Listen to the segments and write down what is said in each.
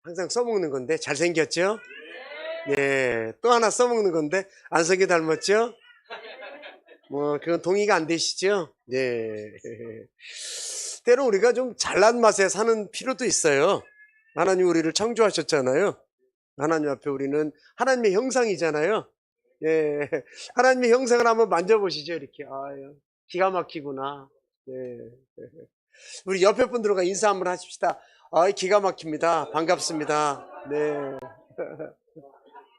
항상 써먹는 건데 잘생겼죠? 네. 또 하나 써먹는 건데 안석이 닮았죠? 뭐 그건 동의가 안 되시죠? 네. 때로 우리가 좀 잘난 맛에 사는 필요도 있어요. 하나님 우리를 창조하셨잖아요. 하나님 앞에 우리는 하나님의 형상이잖아요. 예. 하나님의 형상을 한번 만져보시죠. 이렇게. 아유, 기가 막히구나. 네. 우리 옆에 분들과 인사 한번 하십시다. 아, 기가 막힙니다. 반갑습니다. 네.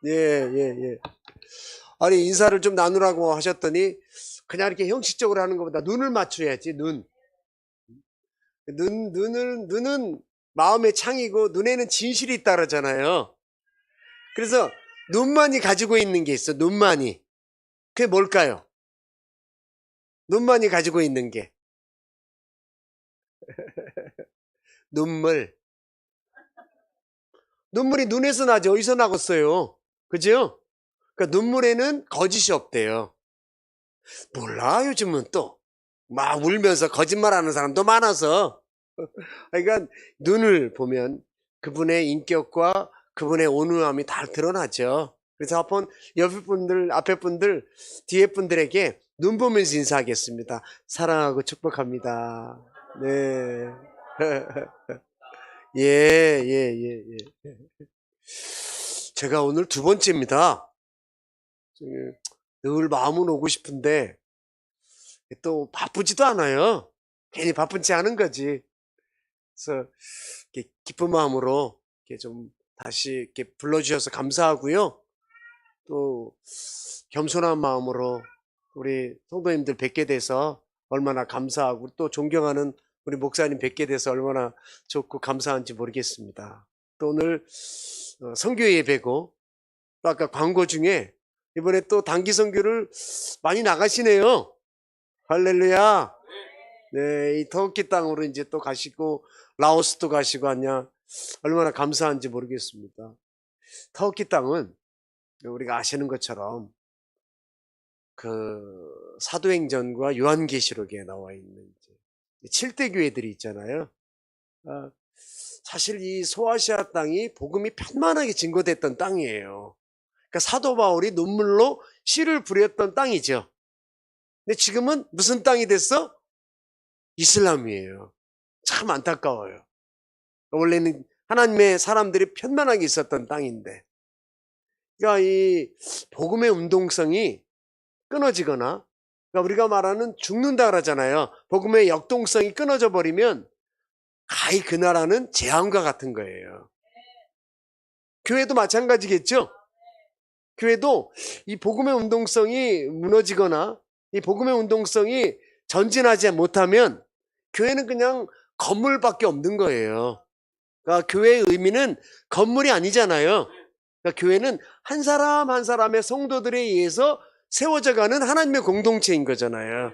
예, 예, 예. 아니, 인사를 좀 나누라고 하셨더니, 그냥 이렇게 형식적으로 하는 것보다 눈을 맞춰야지, 눈. 눈은 마음의 창이고, 눈에는 진실이 있다 그러잖아요. 그래서, 눈만이 가지고 있는 게 있어, 눈만이. 그게 뭘까요? 눈만이 가지고 있는 게. 눈물. 눈물이 눈에서 나지, 어디서 나겠어요? 그죠? 그러니까 눈물에는 거짓이 없대요. 몰라, 요즘은 또. 막 울면서 거짓말하는 사람도 많아서. 그러니까 눈을 보면 그분의 인격과 그분의 온유함이 다 드러나죠. 그래서 한번 옆에 분들, 앞에 분들, 뒤에 분들에게 눈 보면서 인사하겠습니다. 사랑하고 축복합니다. 네. 예, 예, 예, 예. 제가 오늘 두 번째입니다. 늘 마음은 오고 싶은데 또 바쁘지도 않아요. 괜히 바쁜 체 하는 거지. 그래서 이렇게 기쁜 마음으로 이렇게 좀 다시 이렇게 불러주셔서 감사하고요. 또 겸손한 마음으로 우리 성도님들 뵙게 돼서 얼마나 감사하고 또 존경하는 우리 목사님 뵙게 돼서 얼마나 좋고 감사한지 모르겠습니다. 또 오늘 선교 예배고 또 아까 광고 중에 이번에 또 단기 선교를 많이 나가시네요. 할렐루야. 네, 이 터키 땅으로 이제 또 가시고 라오스도 가시고 하냐 얼마나 감사한지 모르겠습니다. 터키 땅은 우리가 아시는 것처럼 그 사도행전과 요한계시록에 나와 있는 7대 교회들이 있잖아요. 사실 이 소아시아 땅이 복음이 편만하게 증거됐던 땅이에요. 그러니까 사도 바울이 눈물로 시를 부렸던 땅이죠. 근데 지금은 무슨 땅이 됐어? 이슬람이에요. 참 안타까워요. 원래는 하나님의 사람들이 편만하게 있었던 땅인데, 그러니까 이 복음의 운동성이 끊어지거나, 그러니까 우리가 말하는 죽는다 그러잖아요. 복음의 역동성이 끊어져 버리면 가히 그 나라는 재앙과 같은 거예요. 교회도 마찬가지겠죠. 교회도 이 복음의 운동성이 무너지거나 이 복음의 운동성이 전진하지 못하면 교회는 그냥 건물밖에 없는 거예요. 그러니까 교회의 의미는 건물이 아니잖아요. 그러니까 교회는 한 사람 한 사람의 성도들에 의해서 세워져 가는 하나님의 공동체인 거잖아요.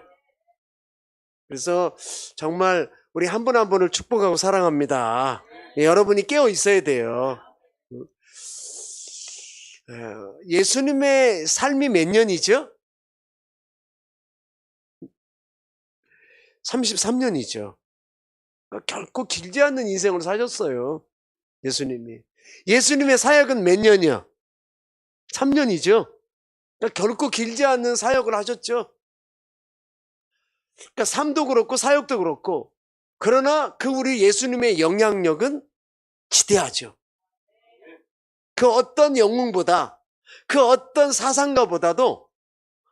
그래서 정말 우리 한 분 한 분을 축복하고 사랑합니다. 여러분이 깨어 있어야 돼요. 예수님의 삶이 몇 년이죠? 33년이죠. 결코 길지 않는 인생을 사셨어요. 예수님이. 예수님의 사역은 몇 년이요? 3년이죠. 그러니까 결코 길지 않는 사역을 하셨죠. 그러니까 삶도 그렇고 사역도 그렇고, 그러나 그 우리 예수님의 영향력은 지대하죠. 그 어떤 영웅보다, 그 어떤 사상가보다도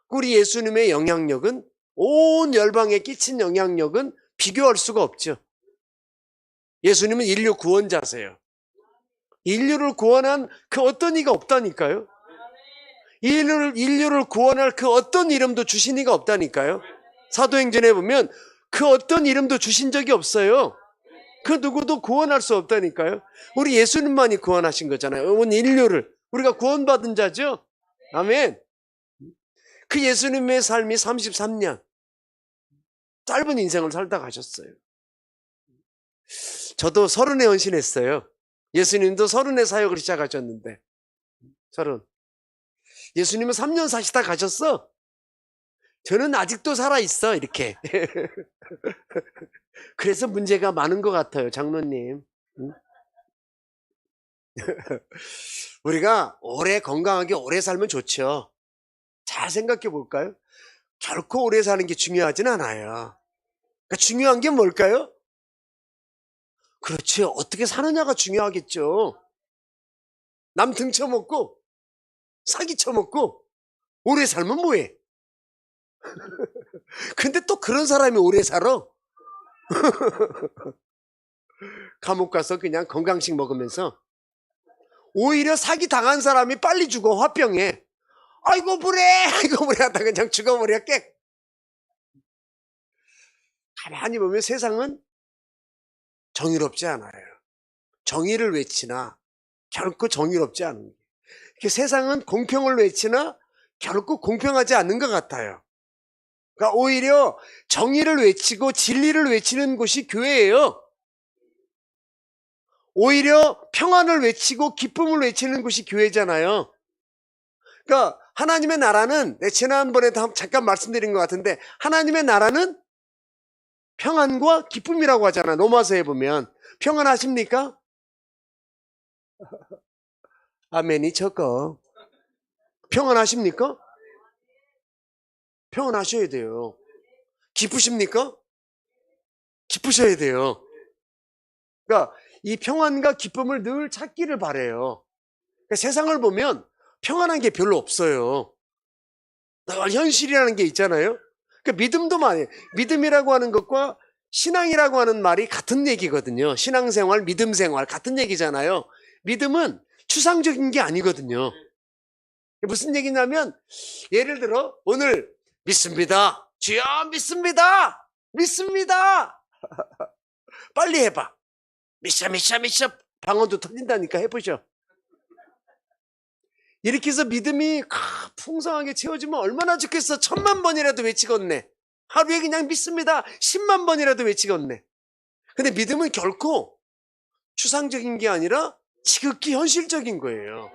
우리 예수님의 영향력은, 온 열방에 끼친 영향력은 비교할 수가 없죠. 예수님은 인류 구원자세요. 인류를 구원한 그 어떤 이가 없다니까요. 인류를 구원할 그 어떤 이름도 주신 이가 없다니까요. 사도행전에 보면 그 어떤 이름도 주신 적이 없어요. 그 누구도 구원할 수 없다니까요. 우리 예수님만이 구원하신 거잖아요. 온 인류를. 우리가 구원받은 자죠. 아멘. 그 예수님의 삶이 33년. 짧은 인생을 살다 가셨어요. 저도 30에 헌신했어요. 예수님도 30에 사역을 시작하셨는데. 30. 예수님은 3년 사시다 가셨어. 저는 아직도 살아있어, 이렇게. 그래서 문제가 많은 것 같아요, 장로님. 우리가 오래 건강하게 오래 살면 좋죠. 잘 생각해 볼까요? 결코 오래 사는 게 중요하진 않아요. 그러니까 중요한 게 뭘까요? 그렇죠. 어떻게 사느냐가 중요하겠죠. 남 등쳐먹고 사기 쳐먹고 오래 살면 뭐해? 근데 또 그런 사람이 오래 살아? 감옥 가서 그냥 건강식 먹으면서 오히려 사기 당한 사람이 빨리 죽어. 화병에. 아이고 불해 아이고 불해 하다 그냥 죽어버려. 깨. 가만히 보면 세상은 정의롭지 않아요. 정의를 외치나 결코 정의롭지 않은 거예요. 세상은 공평을 외치나 결코 공평하지 않는 것 같아요. 그러니까 오히려 정의를 외치고 진리를 외치는 곳이 교회예요. 오히려 평안을 외치고 기쁨을 외치는 곳이 교회잖아요. 그러니까 하나님의 나라는, 지난번에도 잠깐 말씀드린 것 같은데, 하나님의 나라는 평안과 기쁨이라고 하잖아. 로마서에 보면. 평안하십니까? 아멘이 적어. 평안하십니까? 평안하셔야 돼요. 기쁘십니까? 기쁘셔야 돼요. 그러니까 이 평안과 기쁨을 늘 찾기를 바래요. 그러니까 세상을 보면 평안한 게 별로 없어요. 늘 현실이라는 게 있잖아요. 그러니까 믿음도 많이, 믿음이라고 하는 것과 신앙이라고 하는 말이 같은 얘기거든요. 신앙생활, 믿음생활 같은 얘기잖아요. 믿음은 추상적인 게 아니거든요. 무슨 얘기냐면, 예를 들어 오늘 믿습니다. 주여 믿습니다. 믿습니다. 빨리 해봐. 미셔 방언도 터진다니까 해보셔. 이렇게 해서 믿음이 풍성하게 채워지면 얼마나 좋겠어. 1000,000번이라도 외치겠네. 하루에 그냥 믿습니다. 100,000번이라도 외치겠네. 근데 믿음은 결코 추상적인 게 아니라 지극히 현실적인 거예요.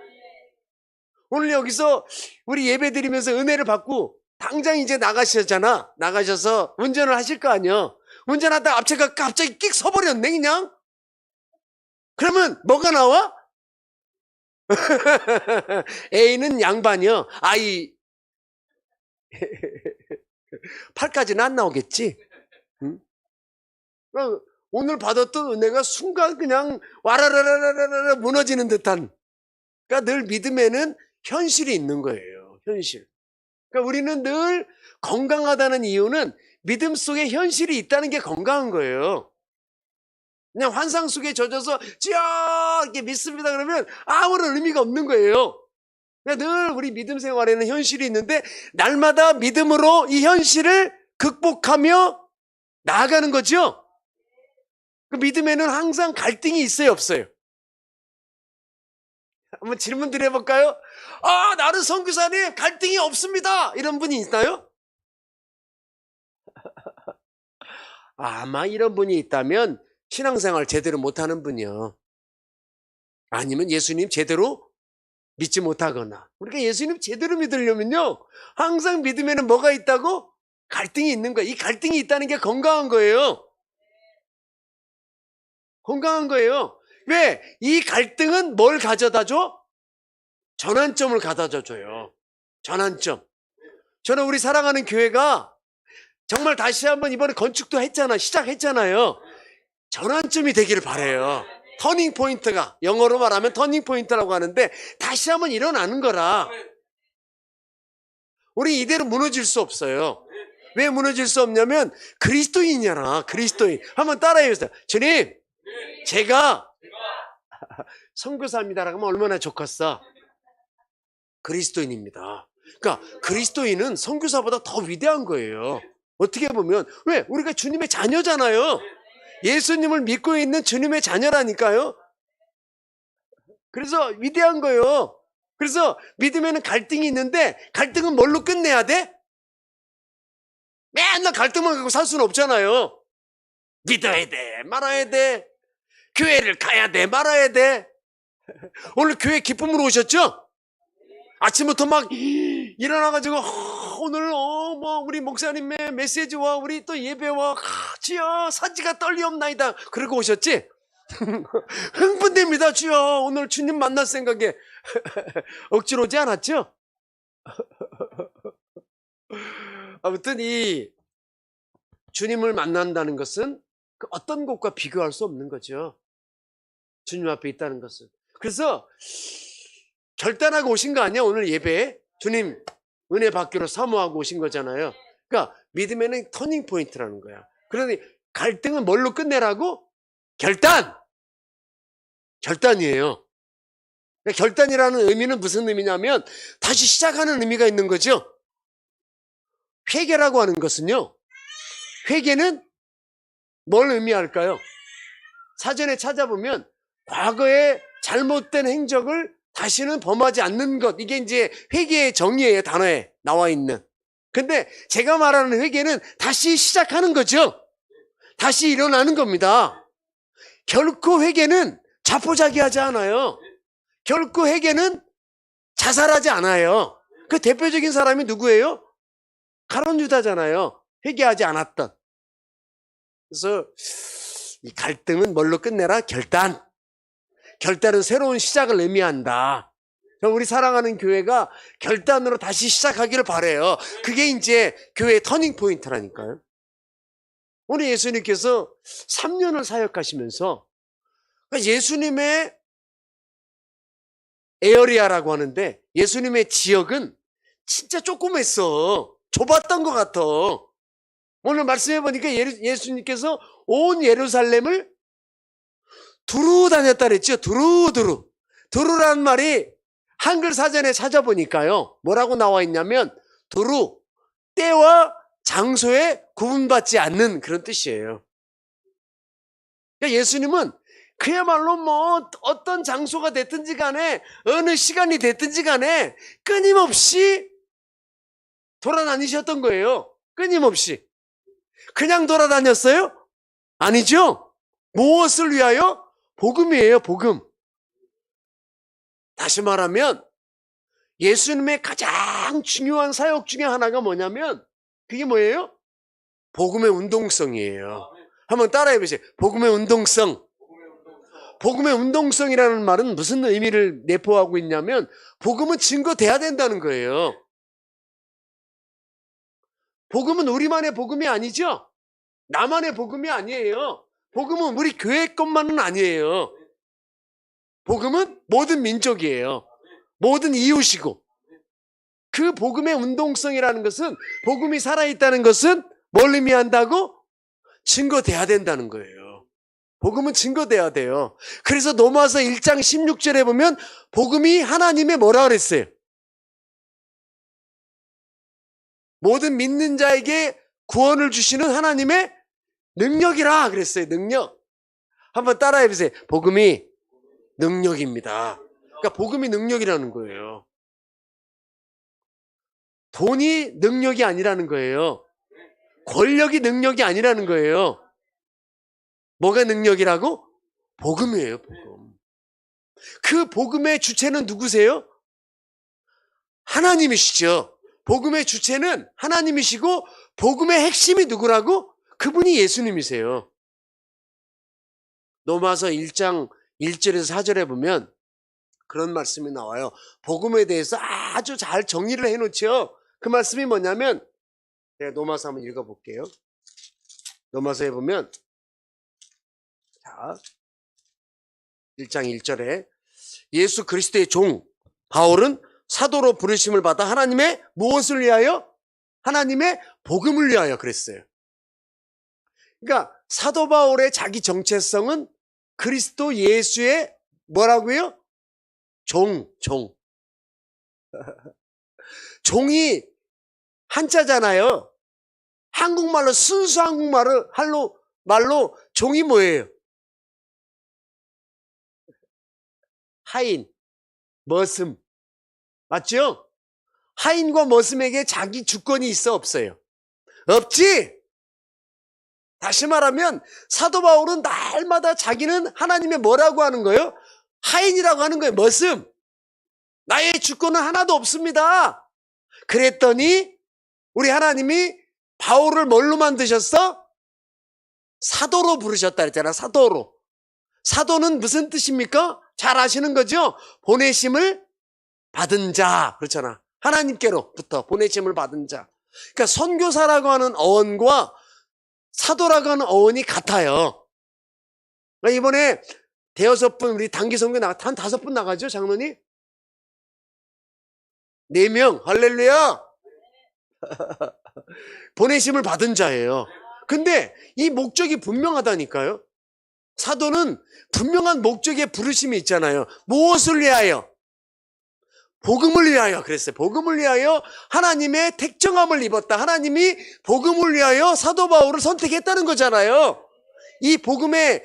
오늘 여기서 우리 예배 드리면서 은혜를 받고 당장 이제 나가셨잖아. 나가셔서 운전을 하실 거 아니야. 운전하다가 앞차가 갑자기 끽 서버렸네 그냥. 그러면 뭐가 나와? A는 양반이요. I 8까지는 안 나오겠지. 응? 오늘 받았던 은혜가 순간 그냥 와라라라라라 무너지는 듯한. 그러니까 늘 믿음에는 현실이 있는 거예요. 현실. 그러니까 우리는 늘 건강하다는 이유는 믿음 속에 현실이 있다는 게 건강한 거예요. 그냥 환상 속에 젖어서 쭉 이렇게 믿습니다 그러면 아무런 의미가 없는 거예요. 그러니까 늘 우리 믿음 생활에는 현실이 있는데 날마다 믿음으로 이 현실을 극복하며 나아가는 거죠. 그 믿음에는 항상 갈등이 있어요, 없어요? 한번 질문 드려볼까요? 나는 선교사님 갈등이 없습니다. 이런 분이 있나요? 아마 이런 분이 있다면 신앙생활 제대로 못하는 분이요. 아니면 예수님 제대로 믿지 못하거나. 우리가 예수님 제대로 믿으려면요. 항상 믿음에는 뭐가 있다고? 갈등이 있는 거예요. 이 갈등이 있다는 게 건강한 거예요. 건강한 거예요. 왜? 이 갈등은 뭘 가져다 줘? 전환점을 가져다 줘요. 전환점. 저는 우리 사랑하는 교회가 정말 다시 한번 이번에 건축도 했잖아. 시작했잖아요. 전환점이 되기를 바라요. 터닝 포인트가, 영어로 말하면 터닝 포인트라고 하는데 다시 한번 일어나는 거라. 우리 이대로 무너질 수 없어요. 왜 무너질 수 없냐면 그리스도인이잖아. 그리스도인. 한번 따라해보세요. 주님, 제가 선교사입니다라고 하면 얼마나 좋겠어. 그리스도인입니다. 그러니까 그리스도인은 선교사보다 더 위대한 거예요. 어떻게 보면. 왜? 우리가 주님의 자녀잖아요. 예수님을 믿고 있는 주님의 자녀라니까요. 그래서 위대한 거예요. 그래서 믿음에는 갈등이 있는데 갈등은 뭘로 끝내야 돼? 맨날 갈등만 갖고 살 수는 없잖아요. 믿어야 돼, 말아야 돼. 교회를 가야 돼, 말아야 돼. 오늘 교회 기쁨으로 오셨죠? 아침부터 막 일어나가지고 오늘 우리 목사님의 메시지와 우리 또 예배와 주여 사지가 떨리옵나이다 그러고 오셨지? 흥분됩니다. 주여, 오늘 주님 만날 생각에 억지로 오지 않았죠? 아무튼 이 주님을 만난다는 것은 그 어떤 것과 비교할 수 없는 거죠. 주님 앞에 있다는 것은. 그래서 결단하고 오신 거 아니야? 오늘 예배에 주님 은혜 받기로 사모하고 오신 거잖아요. 그러니까 믿음에는 터닝 포인트라는 거야. 그러니 갈등은 뭘로 끝내라고? 결단이에요. 그러니까 결단이라는 의미는 무슨 의미냐면 다시 시작하는 의미가 있는 거죠. 회개라고 하는 것은요, 회개는 뭘 의미할까요? 사전에 찾아보면 과거의 잘못된 행적을 다시는 범하지 않는 것, 이게 이제 회개의 정의예요. 단어에 나와 있는. 근데 제가 말하는 회개는 다시 시작하는 거죠. 다시 일어나는 겁니다. 결코 회개는 자포자기하지 않아요. 결코 회개는 자살하지 않아요. 그 대표적인 사람이 누구예요? 가룟 유다잖아요. 회개하지 않았던. 그래서 이 갈등은 뭘로 끝내라? 결단은 새로운 시작을 의미한다. 우리 사랑하는 교회가 결단으로 다시 시작하기를 바라요. 그게 이제 교회의 터닝 포인트라니까요. 오늘 예수님께서 3년을 사역하시면서 예수님의 에어리아라고 하는데 예수님의 지역은 진짜 조그맸어. 좁았던 것 같아. 오늘 말씀해 보니까 예수님께서 온 예루살렘을 두루 다녔다 그랬죠. 두루두루. 두루라는 말이 한글 사전에 찾아보니까요, 뭐라고 나와 있냐면 두루, 때와 장소에 구분받지 않는 그런 뜻이에요. 그러니까 예수님은 그야말로 뭐 어떤 장소가 됐든지 간에 어느 시간이 됐든지 간에 끊임없이 돌아다니셨던 거예요. 끊임없이. 그냥 돌아다녔어요? 아니죠. 무엇을 위하여? 복음이에요. 복음. 다시 말하면 예수님의 가장 중요한 사역 중에 하나가 뭐냐면 그게 뭐예요? 복음의 운동성이에요. 한번 따라해 보세요. 복음의 운동성. 복음의 운동성이라는 말은 무슨 의미를 내포하고 있냐면 복음은 증거돼야 된다는 거예요. 복음은 우리만의 복음이 아니죠. 나만의 복음이 아니에요. 복음은 우리 교회 것만은 아니에요. 복음은 모든 민족이에요. 모든 이웃이고. 그 복음의 운동성이라는 것은 복음이 살아있다는 것은 뭘 의미한다고? 증거돼야 된다는 거예요. 복음은 증거돼야 돼요. 그래서 로마서 1장 16절에 보면 복음이 하나님의 뭐라 그랬어요? 모든 믿는 자에게 구원을 주시는 하나님의 능력이라 그랬어요. 능력. 한번 따라해 보세요. 복음이 능력입니다. 그러니까 복음이 능력이라는 거예요. 돈이 능력이 아니라는 거예요. 권력이 능력이 아니라는 거예요. 뭐가 능력이라고? 복음이에요. 복음. 그 복음의 주체는 누구세요? 하나님이시죠. 복음의 주체는 하나님이시고 복음의 핵심이 누구라고? 그분이 예수님이세요. 로마서 1장 1절에서 4절에 보면 그런 말씀이 나와요. 복음에 대해서 아주 잘 정리를 해놓죠. 그 말씀이 뭐냐면 제가 로마서 한번 읽어볼게요. 로마서에 보면 자 1장 1절에 예수 그리스도의 종 바울은 사도로 부르심을 받아 하나님의 무엇을 위하여? 하나님의 복음을 위하여 그랬어요. 그러니까 사도 바울의 자기 정체성은 그리스도 예수의 뭐라고요? 종. 종이 한자잖아요. 한국말로 순수 말로 종이 뭐예요? 하인, 머슴. 맞죠? 하인과 머슴에게 자기 주권이 있어 없어요? 없지? 다시 말하면 사도 바울은 날마다 자기는 하나님의 뭐라고 하는 거예요? 하인이라고 하는 거예요. 머슴. 나의 주권은 하나도 없습니다. 그랬더니 우리 하나님이 바울을 뭘로 만드셨어? 사도로 부르셨다 그랬잖아. 사도로. 사도는 무슨 뜻입니까? 잘 아시는 거죠? 보내심을 받은 자. 그렇잖아. 하나님께로부터 보내심을 받은 자. 그러니까 선교사라고 하는 어원과 사도라고 하는 어원이 같아요. 그러니까 이번에 대여섯 분 우리 단기 선교 한 5분 나가죠, 장로님? 4명. 할렐루야. 보내심을 받은 자예요. 근데 이 목적이 분명하다니까요. 사도는 분명한 목적의 부르심이 있잖아요. 무엇을 위하여? 복음을 위하여. 그랬어요. 복음을 위하여 하나님의 택정함을 입었다. 하나님이 복음을 위하여 사도 바울을 선택했다는 거잖아요. 이 복음의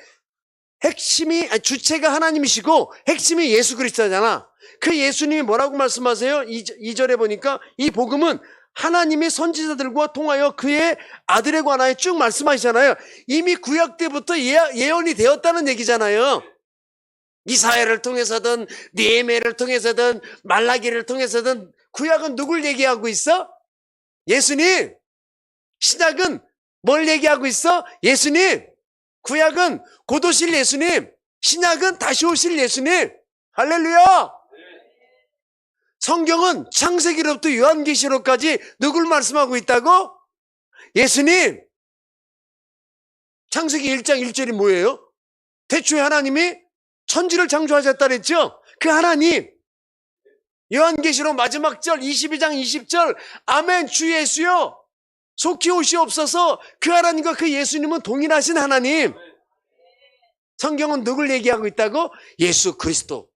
핵심이, 주체가 하나님이시고 핵심이 예수 그리스도잖아. 그 예수님이 뭐라고 말씀하세요? 2절에 보니까 이 복음은 하나님이 선지자들과 통하여 그의 아들에 관하여 쭉 말씀하시잖아요. 이미 구약 때부터 예언이 되었다는 얘기잖아요. 이사야를 통해서든 느헤미야를 통해서든 말라기를 통해서든 구약은 누굴 얘기하고 있어? 예수님. 신약은 뭘 얘기하고 있어? 예수님. 구약은 곧 오실 예수님. 신약은 다시 오실 예수님. 할렐루야. 성경은 창세기로부터 요한계시록까지 누굴 말씀하고 있다고? 예수님. 창세기 1장 1절이 뭐예요? 태초에 하나님이 천지를 창조하셨다 그랬죠? 그 하나님. 요한계시록 마지막 절 22장 20절 아멘 주 예수여 속히 오시옵소서. 그 하나님과 그 예수님은 동일하신 하나님. 성경은 누굴 얘기하고 있다고? 예수 그리스도.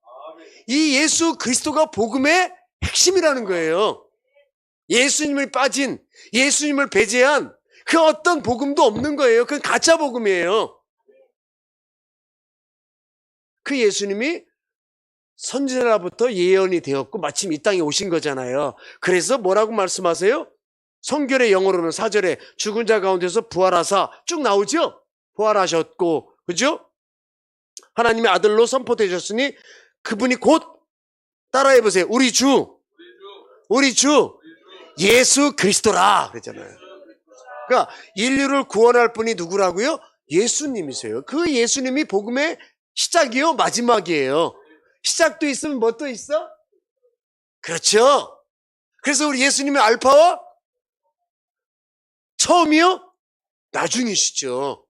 이 예수 그리스도가 복음의 핵심이라는 거예요. 예수님을 빠진, 예수님을 배제한 그 어떤 복음도 없는 거예요. 그건 가짜 복음이에요. 그 예수님이 선지자로부터 예언이 되었고 마침 이 땅에 오신 거잖아요. 그래서 뭐라고 말씀하세요? 성결의 영어로는 4절에 죽은 자 가운데서 부활하사 쭉 나오죠? 부활하셨고, 그죠? 하나님의 아들로 선포되셨으니 그분이 곧 따라해보세요. 우리 주 예수 그리스도라 그랬잖아요. 그러니까 인류를 구원할 분이 누구라고요? 예수님이세요. 그 예수님이 복음의 시작이요 마지막이에요. 시작도 있으면 뭐 또 있어? 그렇죠. 그래서 우리 예수님의 알파와 처음이요 나중이시죠.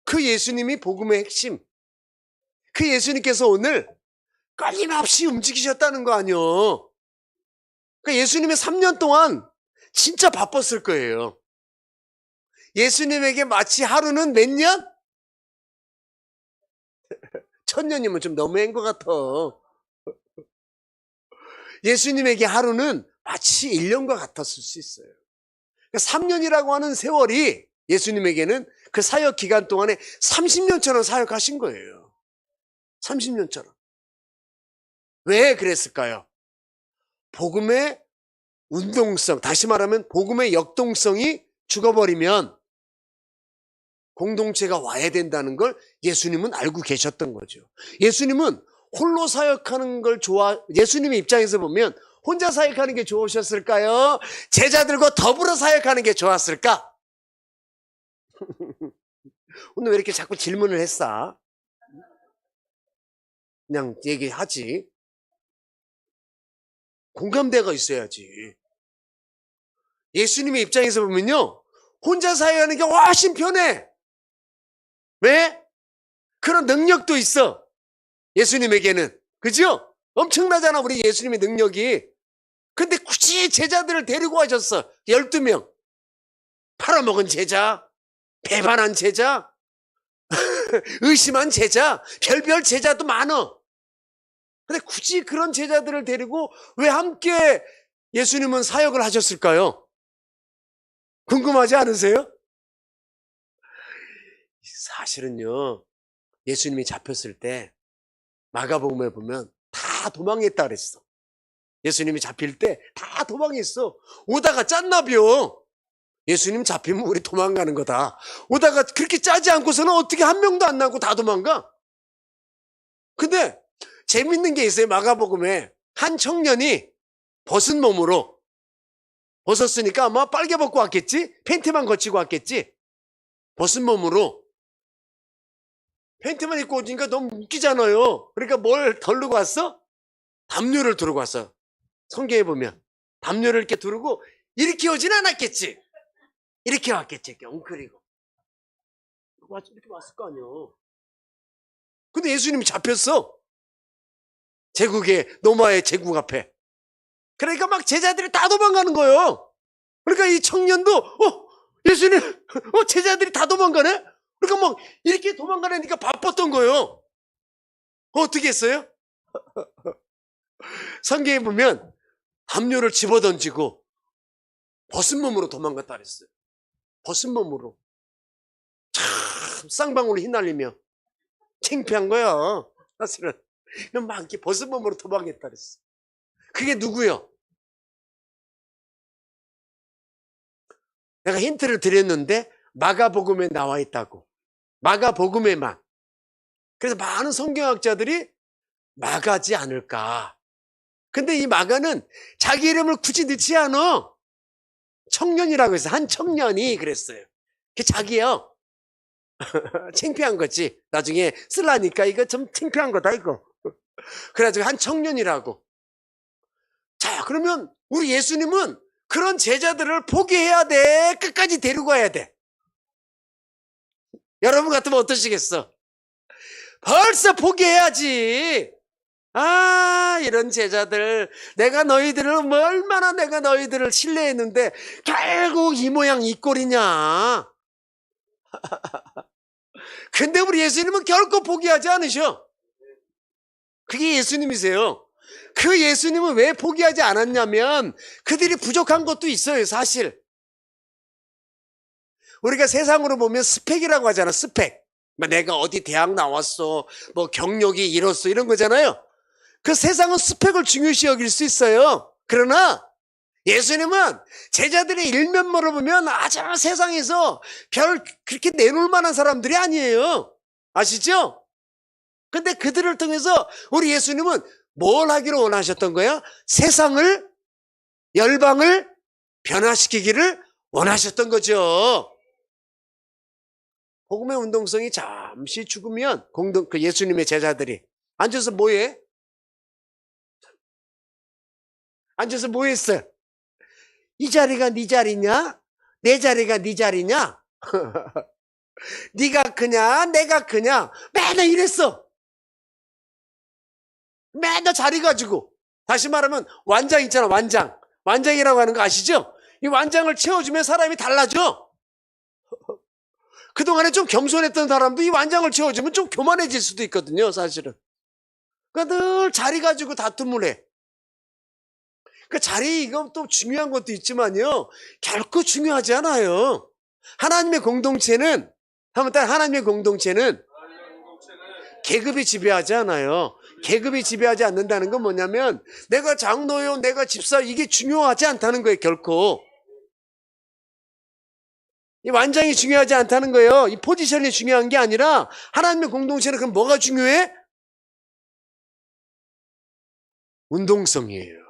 그 예수님이 복음의 핵심. 그 예수님께서 오늘 끊임없이 움직이셨다는 거 아니요. 그러니까 예수님의 3년 동안 진짜 바빴을 거예요. 예수님에게 마치 하루는 몇 년? 1000년이면 좀 너무한 것 같아. 예수님에게 하루는 마치 1년과 같았을 수 있어요. 그러니까 3년이라고 하는 세월이 예수님에게는 그 사역 기간 동안에 30년처럼 사역하신 거예요. 30년처럼. 왜 그랬을까요? 복음의 운동성, 다시 말하면 복음의 역동성이 죽어버리면 공동체가 와야 된다는 걸 예수님은 알고 계셨던 거죠. 예수님은 홀로 사역하는 걸 예수님의 입장에서 보면 혼자 사역하는 게 좋으셨을까요? 제자들과 더불어 사역하는 게 좋았을까? 오늘 왜 이렇게 자꾸 질문을 했어? 그냥 얘기하지. 공감대가 있어야지. 예수님의 입장에서 보면요, 혼자 사역하는 게 훨씬 편해. 왜? 그런 능력도 있어. 예수님에게는. 그죠? 엄청나잖아, 우리 예수님의 능력이. 근데 굳이 제자들을 데리고 하셨어. 12명. 팔아먹은 제자, 배반한 제자, 의심한 제자, 별별 제자도 많어. 근데 굳이 그런 제자들을 데리고 왜 함께 예수님은 사역을 하셨을까요? 궁금하지 않으세요? 사실은요, 예수님이 잡혔을 때 마가복음에 보면 다 도망했다 그랬어. 예수님이 잡힐 때 다 도망했어. 오다가 짰나벼. 예수님 잡히면 우리 도망가는 거다. 오다가 그렇게 짜지 않고서는 어떻게 한 명도 안 나고 다 도망가? 근데 재밌는 게 있어요. 마가복음에 한 청년이 벗은 몸으로, 벗었으니까 아마 빨개 벗고 왔겠지? 팬티만 거치고 왔겠지? 벗은 몸으로 팬티만 입고 오니까 너무 웃기잖아요. 그러니까 뭘 덜고 왔어? 담요를 두르고 왔어. 성경에 보면 담요를 이렇게 두르고 이렇게 오진 않았겠지. 이렇게 왔겠지. 이렇게 엉클이고 이렇게 왔을 거 아니야. 근데 예수님이 잡혔어. 제국의 노마의 제국 앞에. 그러니까 막 제자들이 다 도망가는 거예요. 그러니까 이 청년도 예수님 제자들이 다 도망가네. 그러니까 막 이렇게 도망가려니까 바빴던 거예요. 어떻게 했어요? 성경에 보면 담요를 집어던지고 벗은 몸으로 도망갔다 그랬어요. 벗은 몸으로. 참 쌍방울로 휘날리며 창피한 거야. 사실은 막 이렇게 벗은 몸으로 도망했다 그랬어. 그게 누구요? 내가 힌트를 드렸는데 마가복음에 나와 있다고. 마가복음에만. 그래서 많은 성경학자들이 마가지 않을까. 근데 이 마가는 자기 이름을 굳이 넣지 않아. 청년이라고 해서 한 청년이 그랬어요. 그게 자기예요. 창피한 거지. 나중에 쓰려니까 이거 좀 창피한 거다 이거. 그래가지고 한 청년이라고. 자, 그러면 우리 예수님은 그런 제자들을 포기해야 돼. 끝까지 데리고 가야 돼. 여러분 같으면 어떠시겠어? 벌써 포기해야지. 아, 이런 제자들. 얼마나 내가 너희들을 신뢰했는데 결국 이 모양 이 꼴이냐. 근데 우리 예수님은 결코 포기하지 않으셔. 그게 예수님이세요. 그 예수님은 왜 포기하지 않았냐면 그들이 부족한 것도 있어요, 사실. 우리가 세상으로 보면 스펙이라고 하잖아, 스펙. 내가 어디 대학 나왔어, 뭐 경력이 이렇소, 이런 거잖아요. 그 세상은 스펙을 중요시 여길 수 있어요. 그러나 예수님은 제자들의 일면모를 보면 아주 세상에서 별 그렇게 내놓을 만한 사람들이 아니에요. 아시죠? 근데 그들을 통해서 우리 예수님은 뭘 하기를 원하셨던 거야? 세상을, 열방을 변화시키기를 원하셨던 거죠. 복음의 운동성이 잠시 죽으면 그 예수님의 제자들이 앉아서 뭐해? 앉아서 뭐 했어요? 이 자리가 네 자리냐? 내 자리가 네 자리냐? 네가 크냐? 내가 크냐? 맨날 이랬어. 맨날 자리 가지고. 다시 말하면 완장 있잖아, 완장. 완장이라고 하는 거 아시죠? 이 완장을 채워주면 사람이 달라져. 그동안에 좀 겸손했던 사람도 이 완장을 채워주면 좀 교만해질 수도 있거든요, 사실은. 그러니까 늘 자리 가지고 다툼을 해. 그 자리, 이건 또 중요한 것도 있지만요, 결코 중요하지 않아요. 하나님의 공동체는 계급이 지배하지 않아요. 계급이 지배하지 않는다는 건 뭐냐면 내가 장로요, 내가 집사, 이게 중요하지 않다는 거예요, 결코. 이 완장이 중요하지 않다는 거예요. 이 포지션이 중요한 게 아니라 하나님의 공동체는 그럼 뭐가 중요해? 운동성이에요.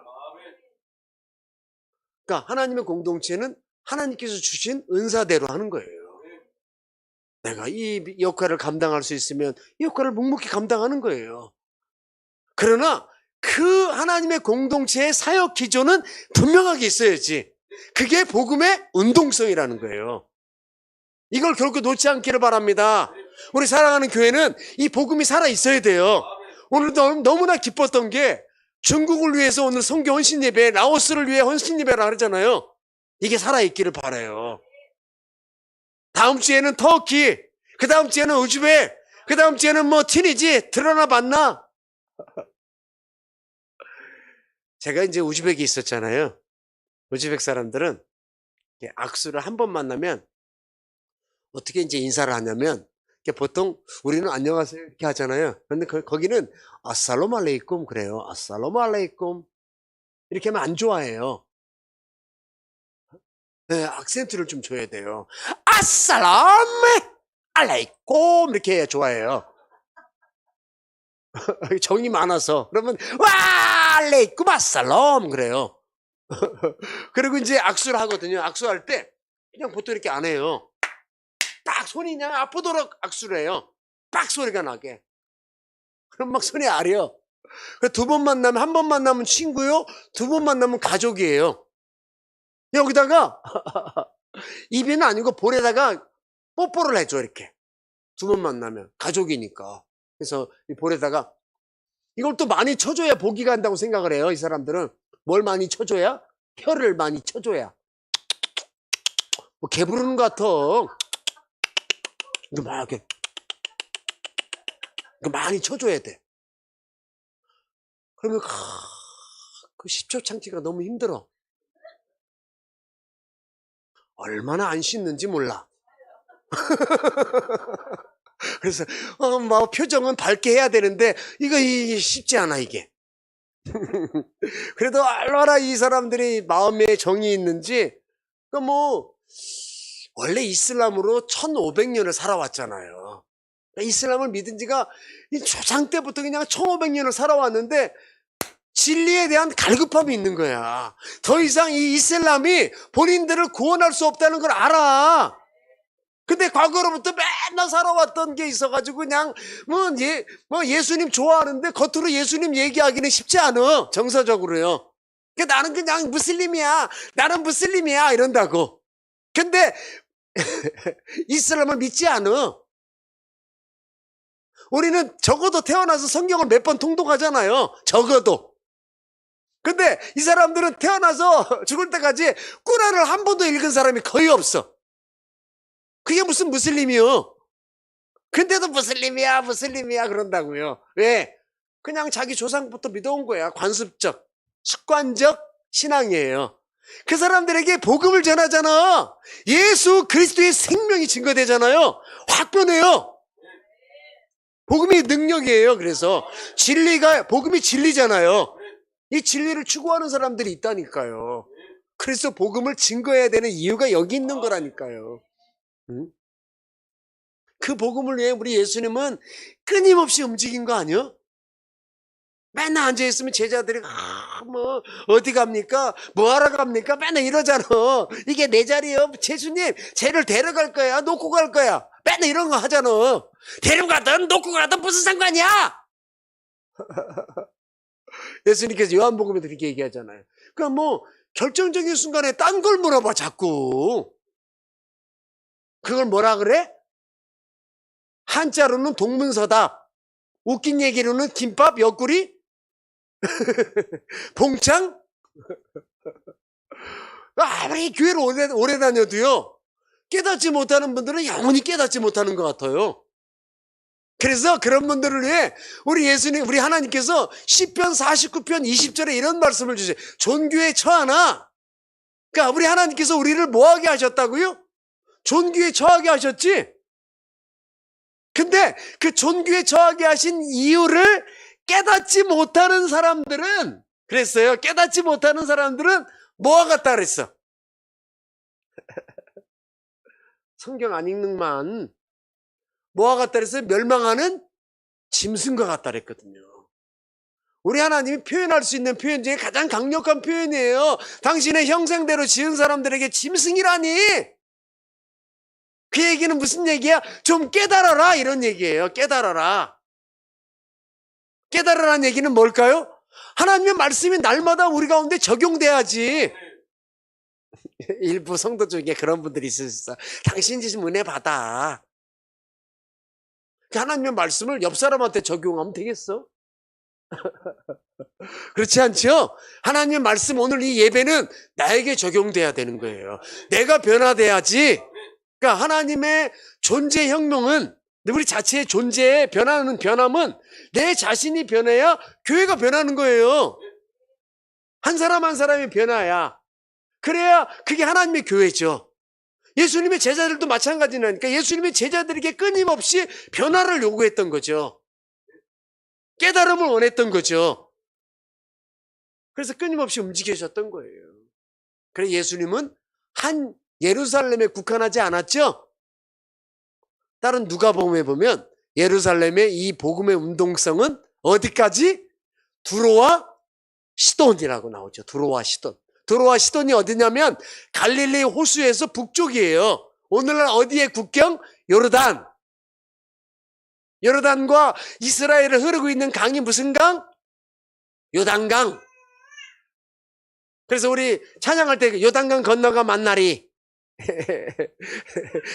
그러니까 하나님의 공동체는 하나님께서 주신 은사대로 하는 거예요. 내가 이 역할을 감당할 수 있으면 이 역할을 묵묵히 감당하는 거예요. 그러나 그 하나님의 공동체의 사역 기조는 분명하게 있어야지. 그게 복음의 운동성이라는 거예요. 이걸 결코 놓지 않기를 바랍니다. 우리 사랑하는 교회는 이 복음이 살아 있어야 돼요. 오늘도 너무나 기뻤던 게 중국을 위해서 오늘 선교 헌신 예배, 라오스를 위해 헌신 예배를 하잖아요. 이게 살아있기를 바라요. 다음 주에는 터키, 그 다음 주에는 우즈베, 그 다음 주에는 뭐 티니지 드러나 봤나? 제가 이제 우즈벡에 있었잖아요. 우즈벡 사람들은 악수를 한 번 만나면 어떻게 이제 인사를 하냐면 보통 우리는 안녕하세요 이렇게 하잖아요. 그런데 거기는 아살롬 알레이쿰 그래요. 아살롬 알레이쿰 이렇게 하면 안 좋아해요. 네, 악센트를 좀 줘야 돼요. 아살롬 알레이쿰 이렇게 해야 좋아해요. 정이 많아서. 그러면 와 알레이쿰 아살롬 그래요. 그리고 이제 악수를 하거든요. 악수할 때 그냥 보통 이렇게 안 해요. 딱 손이 그냥 아프도록 악수를 해요. 빡 소리가 나게. 그럼 막 손이 아려. 두 번 만나면, 한 번 만나면 친구요, 두 번 만나면 가족이에요. 여기다가 입에는 아니고 볼에다가 뽀뽀를 해줘, 이렇게. 두 번 만나면 가족이니까. 그래서 이 볼에다가 이걸 또 많이 쳐줘야 복이 간다고 생각을 해요. 이 사람들은 뭘 많이 쳐줘야? 혀를 많이 쳐줘야. 뭐 개 부르는 것 같아. 이거 막 이렇게 이거 많이 쳐줘야 돼. 그러면 그 10초 참기가 너무 힘들어. 얼마나 안 씻는지 몰라. 그래서 뭐 표정은 밝게 해야 되는데 이게 쉽지 않아, 이게. 그래도 얼마나 이 사람들이 마음에 정이 있는지. 그 뭐 원래 이슬람으로 1500년을 살아왔잖아요. 이슬람을 믿은 지가 초창 때부터 그냥 1500년을 살아왔는데 진리에 대한 갈급함이 있는 거야. 더 이상 이 이슬람이 본인들을 구원할 수 없다는 걸 알아. 근데 과거로부터 맨날 살아왔던 게 있어가지고 그냥 예수님 좋아하는데 겉으로 예수님 얘기하기는 쉽지 않아. 정서적으로요. 그러니까 나는 그냥 무슬림이야. 나는 무슬림이야. 이런다고. 근데 이슬람을 믿지 않아. 우리는 적어도 태어나서 성경을 몇 번 통독하잖아요. 적어도. 근데 이 사람들은 태어나서 죽을 때까지 꾸란을 한 번도 읽은 사람이 거의 없어. 그게 무슨 무슬림이요? 근데도 무슬림이야 그런다고요. 왜? 그냥 자기 조상부터 믿어온 거야. 관습적, 습관적 신앙이에요. 그 사람들에게 복음을 전하잖아. 예수 그리스도의 생명이 증거되잖아요. 확 변해요. 복음이 능력이에요. 그래서 복음이 진리잖아요. 이 진리를 추구하는 사람들이 있다니까요. 그래서 복음을 증거해야 되는 이유가 여기 있는 거라니까요. 응? 그 복음을 위해 우리 예수님은 끊임없이 움직인 거 아니요? 맨날 앉아있으면 제자들이 어디 갑니까? 뭐하러 갑니까? 맨날 이러잖아. 이게 내 자리요. 예수님 쟤를 데려갈 거야? 놓고 갈 거야? 맨날 이런 거 하잖아. 데려가든 놓고 가든 무슨 상관이야? 예수님께서 요한복음에도 이렇게 얘기하잖아요. 그러니까 뭐 결정적인 순간에 딴 걸 물어봐 자꾸. 그걸 뭐라 그래? 한자로는 동문서답, 웃긴 얘기로는 김밥, 옆구리, 봉창. 아무리 교회를 오래 다녀도요, 깨닫지 못하는 분들은 영원히 깨닫지 못하는 것 같아요. 그래서 그런 분들을 위해 우리 하나님께서 시편 49편 20절에 이런 말씀을 주세요. 존귀에 처하나. 그러니까 우리 하나님께서 우리를 뭐하게 하셨다고요? 존귀에 처하게 하셨지. 근데 그 존귀에 처하게 하신 이유를 깨닫지 못하는 사람들은 그랬어요. 깨닫지 못하는 사람들은 뭐와 같다 그랬어? 성경 안 읽는만 뭐와 같다 그랬어요? 멸망하는 짐승과 같다 그랬거든요. 우리 하나님이 표현할 수 있는 표현 중에 가장 강력한 표현이에요. 당신의 형상대로 지은 사람들에게 짐승이라니. 그 얘기는 무슨 얘기야? 좀 깨달아라 이런 얘기예요. 깨달아라. 깨달으라는 얘기는 뭘까요? 하나님의 말씀이 날마다 우리 가운데 적용돼야지. 일부 성도 중에 그런 분들이 있을 수 있어. 당신 지금 은혜 받아. 하나님의 말씀을 옆 사람한테 적용하면 되겠어? 그렇지 않죠? 하나님의 말씀 오늘 이 예배는 나에게 적용돼야 되는 거예요. 내가 변화돼야지. 그러니까 하나님의 존재 혁명은 우리 자체의 존재에 변함은 내 자신이 변해야 교회가 변하는 거예요. 한 사람 한 사람이 변화야. 그래야 그게 하나님의 교회죠. 예수님의 제자들도 마찬가지라니까. 예수님의 제자들에게 끊임없이 변화를 요구했던 거죠. 깨달음을 원했던 거죠. 그래서 끊임없이 움직이셨던 거예요. 그래서 예수님은 한 예루살렘에 국한하지 않았죠. 다른 누가복음에 보면 예루살렘의 이 복음의 운동성은 어디까지? 두로와 시돈이라고 나오죠. 두로와 시돈. 두로와 시돈이 어디냐면 갈릴리 호수에서 북쪽이에요. 오늘날 어디의 국경? 요르단. 요르단과 이스라엘을 흐르고 있는 강이 무슨 강? 요단강. 그래서 우리 찬양할 때 요단강 건너가 만나리.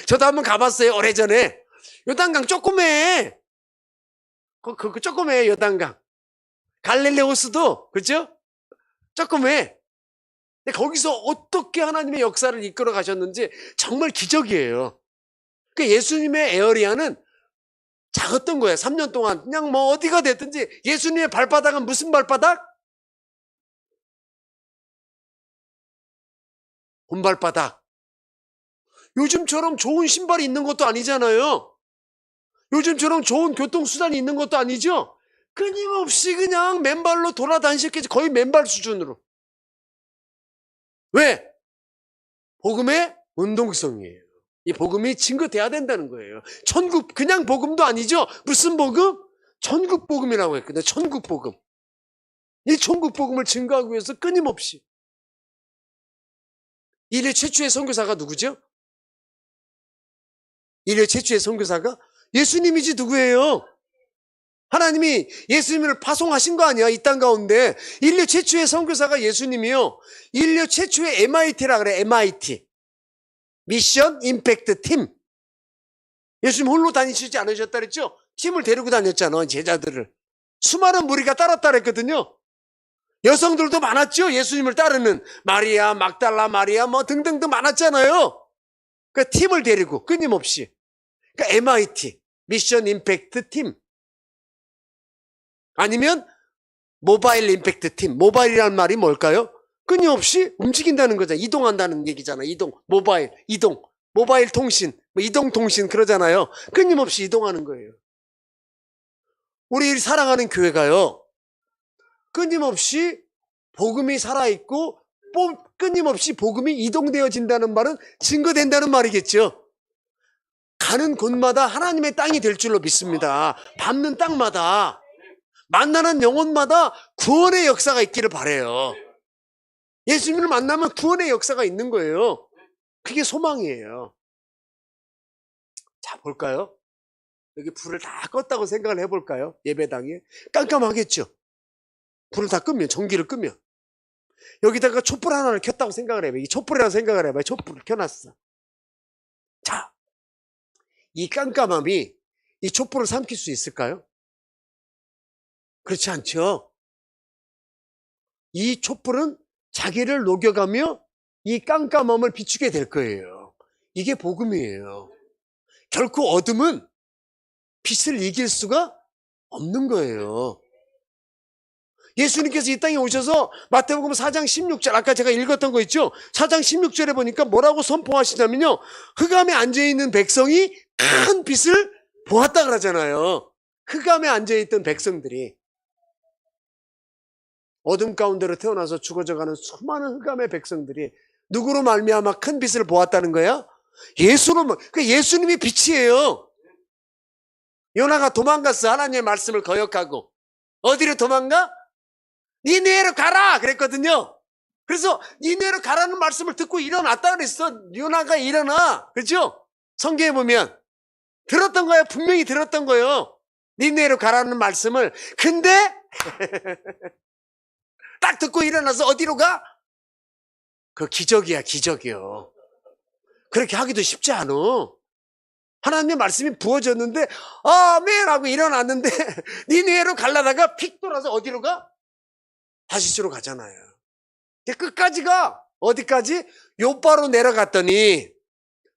저도 한번 가봤어요, 오래전에. 요단강 조그매. 그 조그매, 요단강. 갈릴레오스도, 그죠? 조그매. 근데 거기서 어떻게 하나님의 역사를 이끌어 가셨는지 정말 기적이에요. 그 예수님의 에어리아는 작았던 거예요. 3년 동안. 그냥 뭐 어디가 됐든지 예수님의 발바닥은 무슨 발바닥? 본발바닥. 요즘처럼 좋은 신발이 있는 것도 아니잖아요. 요즘처럼 좋은 교통수단이 있는 것도 아니죠. 끊임없이 그냥 맨발로 돌아다니셨겠지. 거의 맨발 수준으로. 왜? 복음의 운동성이에요. 이 복음이 증거돼야 된다는 거예요. 천국, 그냥 복음도 아니죠. 무슨 복음? 천국 복음이라고 했거든요. 천국 복음. 이 천국 복음을 증거하기 위해서 끊임없이. 인류 최초의 선교사가 누구죠? 인류 최초의 선교사가 예수님이지 누구예요? 하나님이 예수님을 파송하신 거 아니야, 이 땅 가운데. 인류 최초의 선교사가 예수님이요. 인류 최초의 MIT라 그래, MIT. 미션 임팩트 팀. 예수님 홀로 다니시지 않으셨다 그랬죠? 팀을 데리고 다녔잖아, 제자들을. 수많은 무리가 따랐다 그랬거든요. 여성들도 많았죠? 예수님을 따르는. 마리아, 막달라 마리아, 뭐 등등등 많았잖아요. 그 팀을 데리고 끊임없이. 그러니까 MIT, 미션 임팩트 팀. 아니면 모바일 임팩트 팀. 모바일이라는 말이 뭘까요? 끊임없이 움직인다는 거잖아. 이동한다는 얘기잖아. 이동, 모바일, 이동. 모바일 통신, 뭐 이동 통신 그러잖아요. 끊임없이 이동하는 거예요. 우리 사랑하는 교회가요. 끊임없이 복음이 살아있고 끊임없이 복음이 이동되어진다는 말은 증거된다는 말이겠죠. 가는 곳마다 하나님의 땅이 될 줄로 믿습니다. 밟는 땅마다 만나는 영혼마다 구원의 역사가 있기를 바라요. 예수님을 만나면 구원의 역사가 있는 거예요. 그게 소망이에요. 자, 볼까요? 여기 불을 다 껐다고 생각을 해볼까요? 예배당에 깜깜하겠죠. 불을 다 끄면, 전기를 끄면 여기다가 촛불 하나를 켰다고 생각을 해봐요. 이 촛불이라고 생각을 해봐요. 촛불을 켜놨어. 자, 이 깜깜함이 이 촛불을 삼킬 수 있을까요? 그렇지 않죠. 이 촛불은 자기를 녹여가며 이 깜깜함을 비추게 될 거예요. 이게 복음이에요. 결코 어둠은 빛을 이길 수가 없는 거예요. 예수님께서 이 땅에 오셔서 마태복음 4장 16절, 아까 제가 읽었던 거 있죠? 4장 16절에 보니까 뭐라고 선포하시냐면요. 흑암에 앉아있는 백성이 큰 빛을 보았다 그러잖아요. 흑암에 앉아있던 백성들이 어둠 가운데로 태어나서 죽어져가는 수많은 흑암의 백성들이 누구로 말미암아 큰 빛을 보았다는 거야? 예수로, 그 예수님이 빛이에요. 요나가 도망갔어. 하나님의 말씀을 거역하고. 어디로 도망가? 니네로 가라! 그랬거든요. 그래서 니네로 가라는 말씀을 듣고 일어났다 그랬어. 요나가 일어나. 그렇죠? 성경에 보면 들었던 거예요. 분명히 들었던 거예요. 니네로 가라는 말씀을. 근데 딱 듣고 일어나서 어디로 가? 그 기적이야, 기적이요. 그렇게 하기도 쉽지 않아. 하나님의 말씀이 부어졌는데 아멘 하고 일어났는데 니네로 가려다가 픽 돌아서 어디로 가? 다시스로 가잖아요. 끝까지 가. 어디까지? 요바로 내려갔더니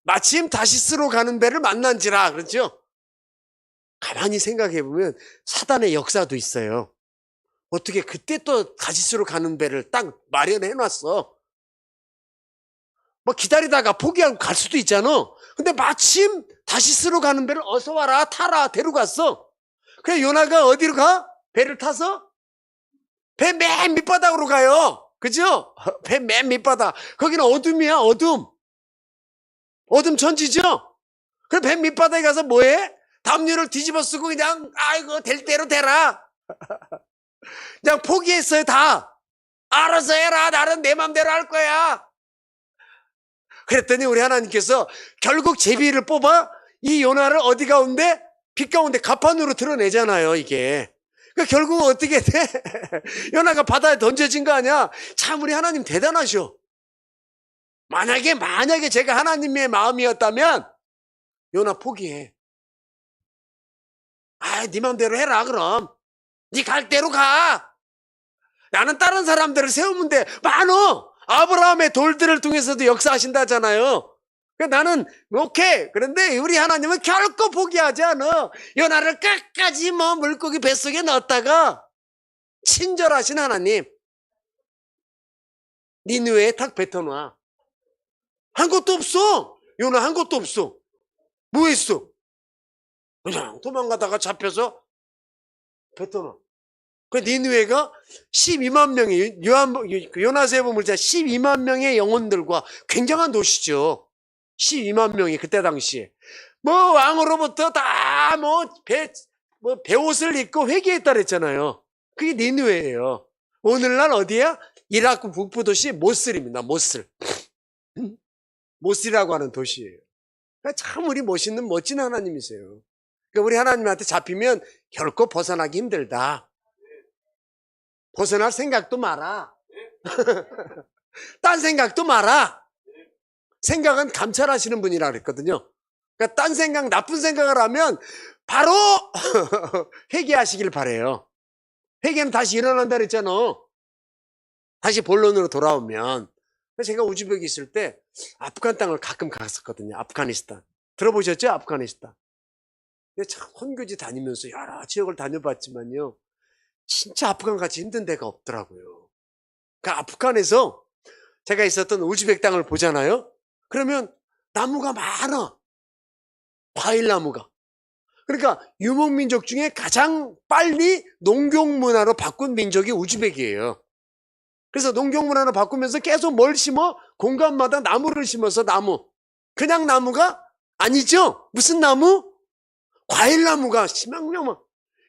마침 다시스로 가는 배를 만난지라. 그렇죠? 가만히 생각해 보면 사단의 역사도 있어요. 어떻게 그때 또 다시스로 가는 배를 딱 마련해 놨어. 뭐 기다리다가 포기하고 갈 수도 있잖아. 근데 마침 다시스로 가는 배를 어서 와라, 타라, 데려갔어. 그래 요나가 어디로 가? 배를 타서? 배 맨 밑바닥으로 가요. 그죠? 배 맨 밑바닥. 거기는 어둠이야, 어둠. 어둠 천지죠? 그래 배 밑바닥에 가서 뭐해? 담요를 뒤집어 쓰고 그냥 아이고 될 대로 되라. 그냥 포기했어요, 다. 알아서 해라. 나는 내 맘대로 할 거야. 그랬더니 우리 하나님께서 결국 제비를 뽑아 이 요나를 어디 가운데? 빛 가운데 가판으로 드러내잖아요, 이게. 그러니까 결국 어떻게 돼? 요나가 바다에 던져진 거 아니야? 참 우리 하나님 대단하셔. 만약에 제가 하나님의 마음이었다면 요나 포기해. 네 맘대로 해라 그럼. 네 갈 대로 가. 나는 다른 사람들을 세우면 돼. 많어. 아브라함의 돌들을 통해서도 역사하신다잖아요. 그러니까 나는 오케이. 그런데 우리 하나님은 결코 포기하지 않아. 요나를 끝까지 물고기 뱃속에 넣었다가 친절하신 하나님. 니느웨에 탁 뱉어놔. 한 것도 없어. 요나 한 것도 없어. 뭐 했어? 그냥 도망가다가 잡혀서 뱉어놔. 그 니느웨가 12만 명의 요나서에 보면 12만 명의 영혼들과 굉장한 도시죠. 12만 명이 그때 당시에 왕으로부터 다 배옷을 입고 회개했다 그랬잖아요. 그게 니느웨예요. 오늘날 어디야? 이라크 북부 도시 모슬입니다. 모슬이라고 하는 도시예요. 참 우리 멋진 하나님이세요. 그러니까 우리 하나님한테 잡히면 결코 벗어나기 힘들다. 벗어날 생각도 마라. 딴 생각도 마라. 생각은 감찰하시는 분이라 그랬거든요. 그러니까 딴 생각, 나쁜 생각을 하면 바로 회개하시길 바래요. 회개는 다시 일어난다 그랬잖아. 다시 본론으로 돌아오면. 제가 우즈벡에 있을 때 아프간 땅을 가끔 갔었거든요. 아프가니스탄. 들어보셨죠? 아프가니스탄. 근데 참 헌교지 다니면서 여러 지역을 다녀봤지만요. 진짜 아프간 같이 힘든 데가 없더라고요. 그 아프간에서 제가 있었던 우즈벡 땅을 보잖아요. 그러면 나무가 많아. 과일 나무가. 그러니까 유목민족 중에 가장 빨리 농경문화로 바꾼 민족이 우즈벡이에요. 그래서 농경문화로 바꾸면서 계속 뭘 심어? 공간마다 나무를 심어서 나무. 그냥 나무가 아니죠? 무슨 나무? 과일 나무가 심양나무.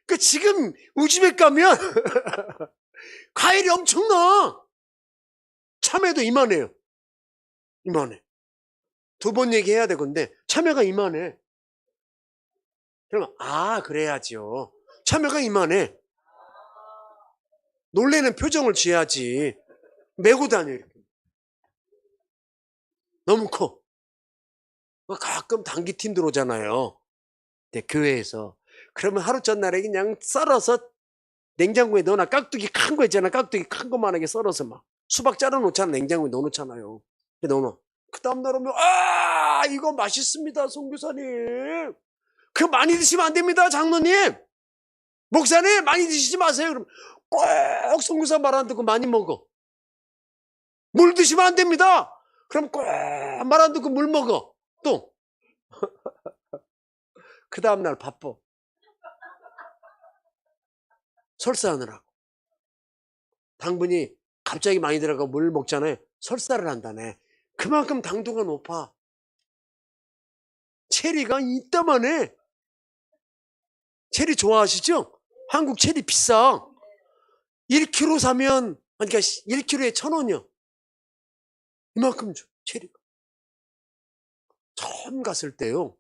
그 지금 우즈벡 가면 과일이 엄청나. 참외도 이만해요. 이만해. 두 번 얘기해야 되건데 참외가 이만해. 그러면 그래야죠. 참외가 이만해. 놀래는 표정을 취해야지. 메고 다녀 이렇게. 너무 커. 가끔 단기팀 들어오잖아요. 네, 교회에서. 그러면 하루 전날에 그냥 썰어서 냉장고에 넣어놔. 깍두기 큰 거 있잖아. 깍두기 큰 거만하게 썰어서 막 수박 자르 놓잖아. 냉장고에 넣어놓잖아요. 넣어놔. 그 다음날 오면 이거 맛있습니다 선교사님. 그거 많이 드시면 안 됩니다 장로님. 목사님 많이 드시지 마세요. 그럼 꼭 선교사 말 안 듣고 많이 먹어. 물 드시면 안 됩니다. 그럼 꼭 말 안 듣고 물 먹어. 또 그 다음날 바빠. 설사하느라고. 당분이 갑자기 많이 들어가고 물 먹잖아요. 설사를 한다네. 그만큼 당도가 높아. 체리가 이따만해. 체리 좋아하시죠? 한국 체리 비싸. 1kg 사면, 그러니까 1kg에 1,000원이요. 이만큼 줘, 체리가. 처음 갔을 때요.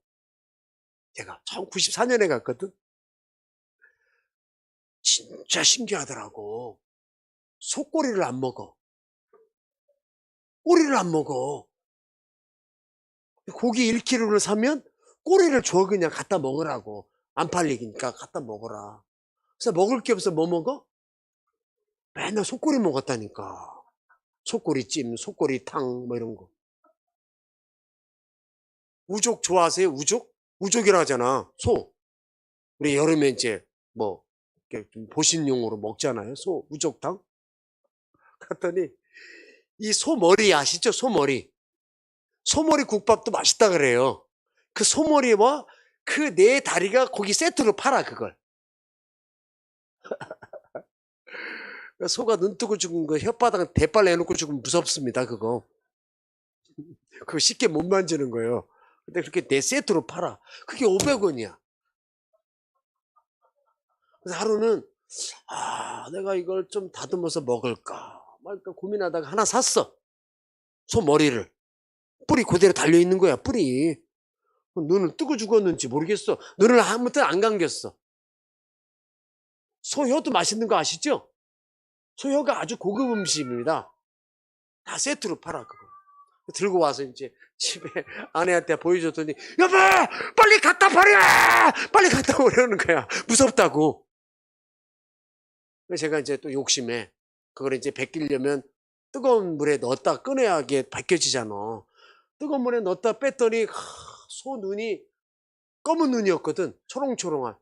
제가 1994년에 갔거든. 진짜 신기하더라고. 속꼬리를 안 먹어. 꼬리를 안 먹어. 고기 1kg를 사면 꼬리를 줘 그냥 갖다 먹으라고. 안 팔리니까 갖다 먹어라. 그래서 먹을 게 없어 뭐 먹어? 맨날 속꼬리 먹었다니까. 속꼬리찜, 속꼬리탕 뭐 이런 거. 우족 좋아하세요? 우족? 우족이라 하잖아. 소. 우리 여름에 이제 뭐 이렇게 좀 보신용으로 먹잖아요. 소 우족탕. 갔더니 이 소머리 아시죠? 소머리. 소머리 국밥도 맛있다 그래요. 그 소머리와 그 네 다리가 고기 세트로 팔아 그걸. 소가 눈 뜨고 죽은 거 혓바닥 대빨 내놓고 죽으면 무섭습니다 그거. 그거 쉽게 못 만지는 거예요. 근데 그렇게 네 세트로 팔아. 그게 500원이야. 그래서 하루는 내가 이걸 좀 다듬어서 먹을까 말까 고민하다가 하나 샀어. 소 머리를. 뿌리 그대로 달려있는 거야 뿌리. 눈을 뜨고 죽었는지 모르겠어. 눈을 아무튼 안 감겼어. 소혀도 맛있는 거 아시죠? 소혀가 아주 고급 음식입니다. 다 세트로 팔아, 그거. 들고 와서 이제 집에 아내한테 보여줬더니, 여보! 빨리 갖다 버려! 빨리 갖다 버리는 거야. 무섭다고. 제가 이제 또 욕심에 그걸 이제 벗기려면 뜨거운 물에 넣었다 꺼내야 이게 벗겨지잖아. 뜨거운 물에 넣었다 뺐더니 소 눈이 검은 눈이었거든. 초롱초롱한.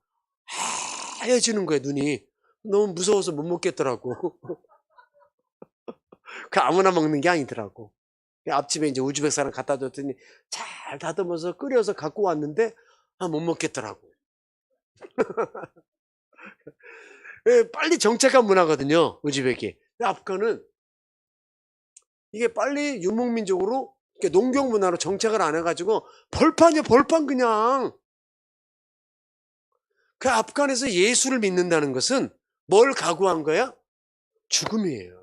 하얘지는 거야, 눈이. 너무 무서워서 못 먹겠더라고. 그 아무나 먹는 게 아니더라고. 앞집에 이제 우즈벡 사람 갖다 줬더니 잘 다듬어서 끓여서 갖고 왔는데 못 먹겠더라고. 빨리 정착한 문화거든요, 우즈벡이. 아프간은 이게 빨리 유목민족으로 농경 문화로 정착을 안 해가지고 벌판이야, 벌판 그냥. 그 아프간에서 예수를 믿는다는 것은 뭘 각오한 거야? 죽음이에요.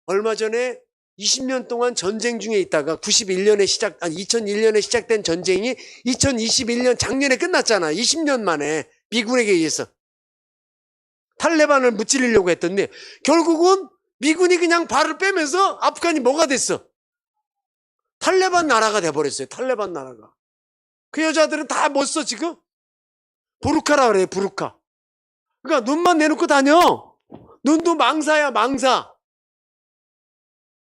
얼마 전에 20년 동안 전쟁 중에 있다가 2001년에 시작된 전쟁이 2021년 작년에 끝났잖아. 20년 만에 미군에게 의해서. 탈레반을 무찌르려고 했던데 결국은 미군이 그냥 발을 빼면서 아프간이 뭐가 됐어? 탈레반 나라가 돼버렸어요. 탈레반 나라가. 그 여자들은 다 뭐 써 지금? 부르카라 그래요. 부르카. 그러니까 눈만 내놓고 다녀. 눈도 망사야, 망사.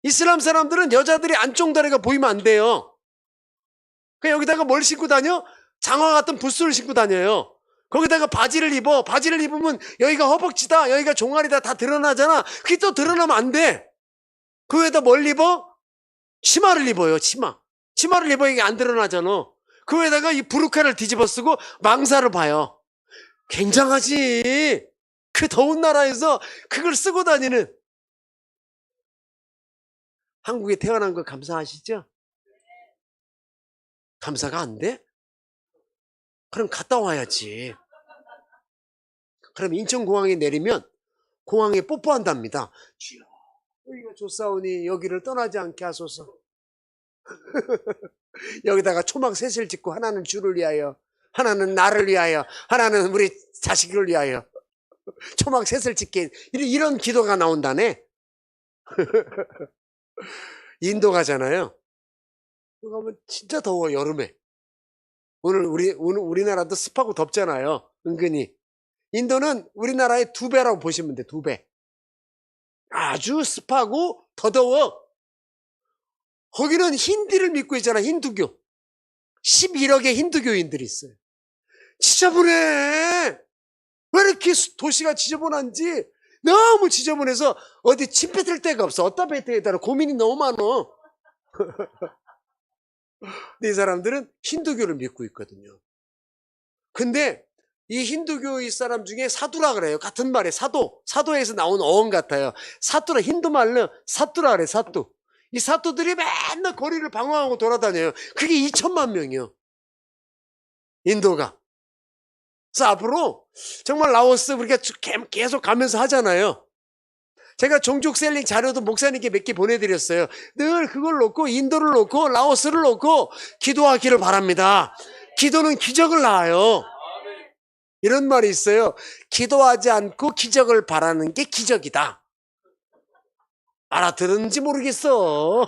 이슬람 사람들은 여자들이 안쪽 다리가 보이면 안 돼요. 그러니까 여기다가 뭘 신고 다녀? 장화 같은 붓소를 신고 다녀요. 거기다가 바지를 입어. 바지를 입으면 여기가 허벅지다, 여기가 종아리다 다 드러나잖아. 그게 또 드러나면 안 돼. 그 위에다 뭘 입어? 치마를 입어요. 치마를 입어야 이게 안 드러나잖아. 그 위에다가 이 부르카를 뒤집어 쓰고 망사를 봐요. 굉장하지. 그 더운 나라에서 그걸 쓰고 다니는. 한국에 태어난 거 감사하시죠? 감사가 안 돼? 그럼 갔다 와야지. 그럼 인천공항에 내리면 공항에 뽀뽀한답니다. 주여, 여기가 좋사오니 여기를 떠나지 않게 하소서. 여기다가 초막 셋을 짓고 하나는 주를 위하여, 하나는 나를 위하여, 하나는 우리 자식을 위하여 초막 셋을 짓게, 이런 기도가 나온다네. 인도 가잖아요. 가면 진짜 더워, 여름에. 오늘 우리나라도 습하고 덥잖아요. 은근히. 인도는 우리나라의 2배라고 보시면 돼, 2배. 아주 습하고 더 더워. 거기는 힌두를 믿고 있잖아, 힌두교. 11억의 힌두교인들이 있어요. 지저분해. 왜 이렇게 도시가 지저분한지. 너무 지저분해서 어디 침 뱉을 데가 없어. 어디다 뱉어야 되나 고민이 너무 많어. 근데 이 사람들은 힌두교를 믿고 있거든요. 근데 이 힌두교의 사람 중에 사두라 그래요. 같은 말에 사도에서 나온 어원 같아요. 사두라, 힌두 말로 사두라 그래, 사두. 이 사두들이 맨날 거리를 방황하고 돌아다녀요. 그게 2천만 명이요. 인도가. 그래서 앞으로 정말 라오스 우리가 계속 가면서 하잖아요. 제가 종족 셀링 자료도 목사님께 몇 개 보내드렸어요. 늘 그걸 놓고 인도를 놓고 라오스를 놓고 기도하기를 바랍니다. 기도는 기적을 낳아요. 이런 말이 있어요. 기도하지 않고 기적을 바라는 게 기적이다. 알아들었는지 모르겠어.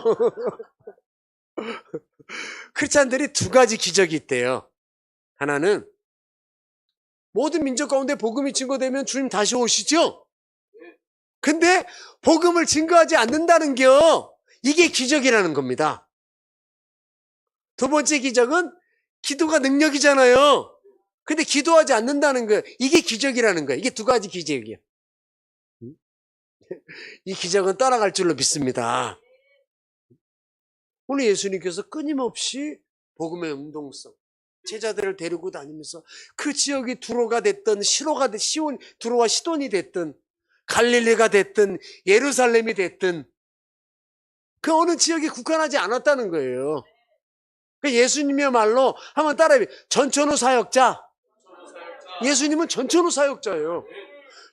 크리스찬들이 2가지 기적이 있대요. 하나는 모든 민족 가운데 복음이 증거되면 주님 다시 오시죠? 근데 복음을 증거하지 않는다는 겨, 이게 기적이라는 겁니다. 2번째 기적은 기도가 능력이잖아요. 근데 기도하지 않는다는 거예요. 이게 기적이라는 거예요. 이게 2가지 기적이에요. 이 기적은 따라갈 줄로 믿습니다. 오늘 예수님께서 끊임없이 복음의 운동성, 제자들을 데리고 다니면서 그 지역이 두로가 됐든 두로와 시돈이 됐든 갈릴리가 됐든 예루살렘이 됐든 그 어느 지역에 국한하지 않았다는 거예요. 예수님이야말로 한번 따라해. 전천후 사역자. 예수님은 전천후 사역자예요.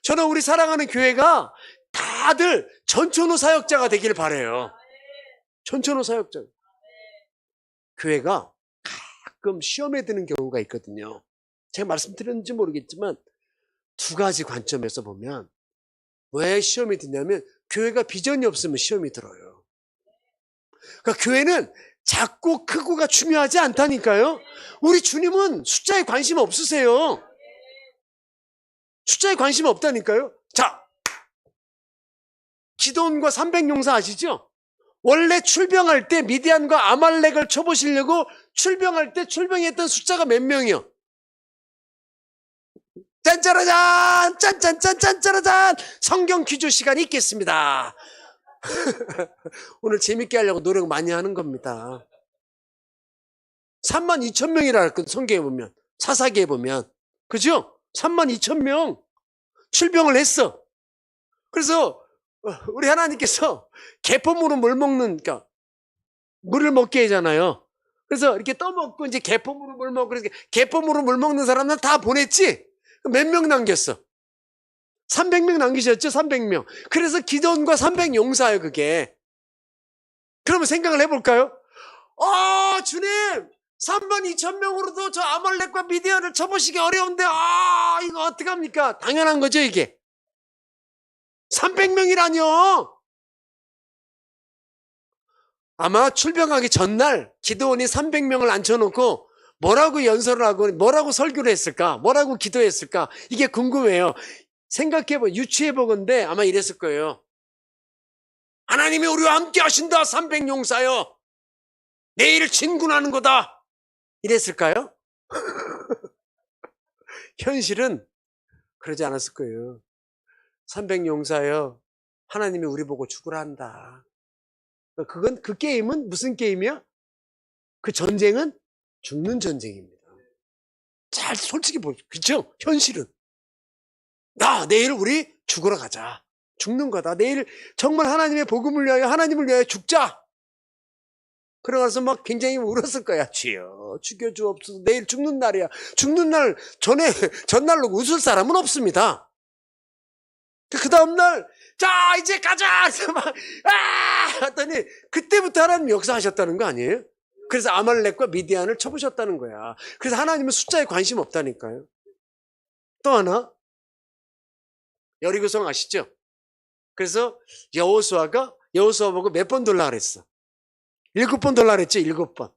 저는 우리 사랑하는 교회가 다들 전천후 사역자가 되길 바라요. 전천후 사역자. 교회가 가끔 시험에 드는 경우가 있거든요. 제가 말씀드렸는지 모르겠지만 두 가지 관점에서 보면 왜 시험이 드냐면 교회가 비전이 없으면 시험이 들어요. 그러니까 교회는 작고 크고가 중요하지 않다니까요. 우리 주님은 숫자에 관심 없으세요. 숫자에 관심 없다니까요. 자, 기드온과 300용사 아시죠? 원래 출병할 때 미디안과 아말렉을 쳐보시려고 출병할 때 출병했던 숫자가 몇 명이요? 짠짜라잔! 짠짠짠짠짜라잔! 성경 퀴즈 시간이 있겠습니다. 오늘 재밌게 하려고 노력 많이 하는 겁니다. 32,000명이라 성경에 보면, 사사기에 보면. 그죠? 32,000명 출병을 했어. 그래서 우리 하나님께서 개포물은 물 먹는, 그러니까 물을 먹게 하잖아요. 그래서 이렇게 떠먹고 이제 개포물은 물 먹고, 그래서 개포물은 물 먹는 사람은 다 보냈지? 몇 명 남겼어? 300명 남기셨죠? 300명. 그래서 기드온과 300용사예요, 그게. 그러면 생각을 해볼까요? 주님! 32,000명으로도 저 아말렉과 미디안을 쳐보시기 어려운데, 이거 어떡합니까? 당연한 거죠, 이게. 300명이라뇨! 아마 출병하기 전날 기드온이 300명을 앉혀놓고 뭐라고 연설을 하고 뭐라고 설교를 했을까? 뭐라고 기도했을까? 이게 궁금해요. 생각해보, 유추해보건데 아마 이랬을 거예요. 하나님이 우리와 함께 하신다, 300용사여. 내일 진군하는 거다. 이랬을까요? 현실은 그러지 않았을 거예요. 300용사여, 하나님이 우리 보고 죽으라 한다. 그건, 그 게임은 무슨 게임이야? 그 전쟁은 죽는 전쟁입니다. 잘 솔직히 보죠. 그렇죠? 현실은. 내일 우리 죽으러 가자. 죽는 거다. 내일 정말 하나님의 복음을 위하여, 하나님을 위하여 죽자. 그러가서 막 굉장히 울었을 거야. 주여, 죽여주옵소서. 내일 죽는 날이야. 죽는 날 전날로 웃을 사람은 없습니다. 그 다음날, 자, 이제 가자! 그래서 막, 하더니, 그때부터 하나님 역사하셨다는 거 아니에요? 그래서 아말렉과 미디안을 쳐보셨다는 거야. 그래서 하나님은 숫자에 관심 없다니까요. 또 하나, 여리고성 아시죠? 그래서 여호수아 보고 몇 번 돌라 그랬어? 7번 돌라 그랬죠, 7번.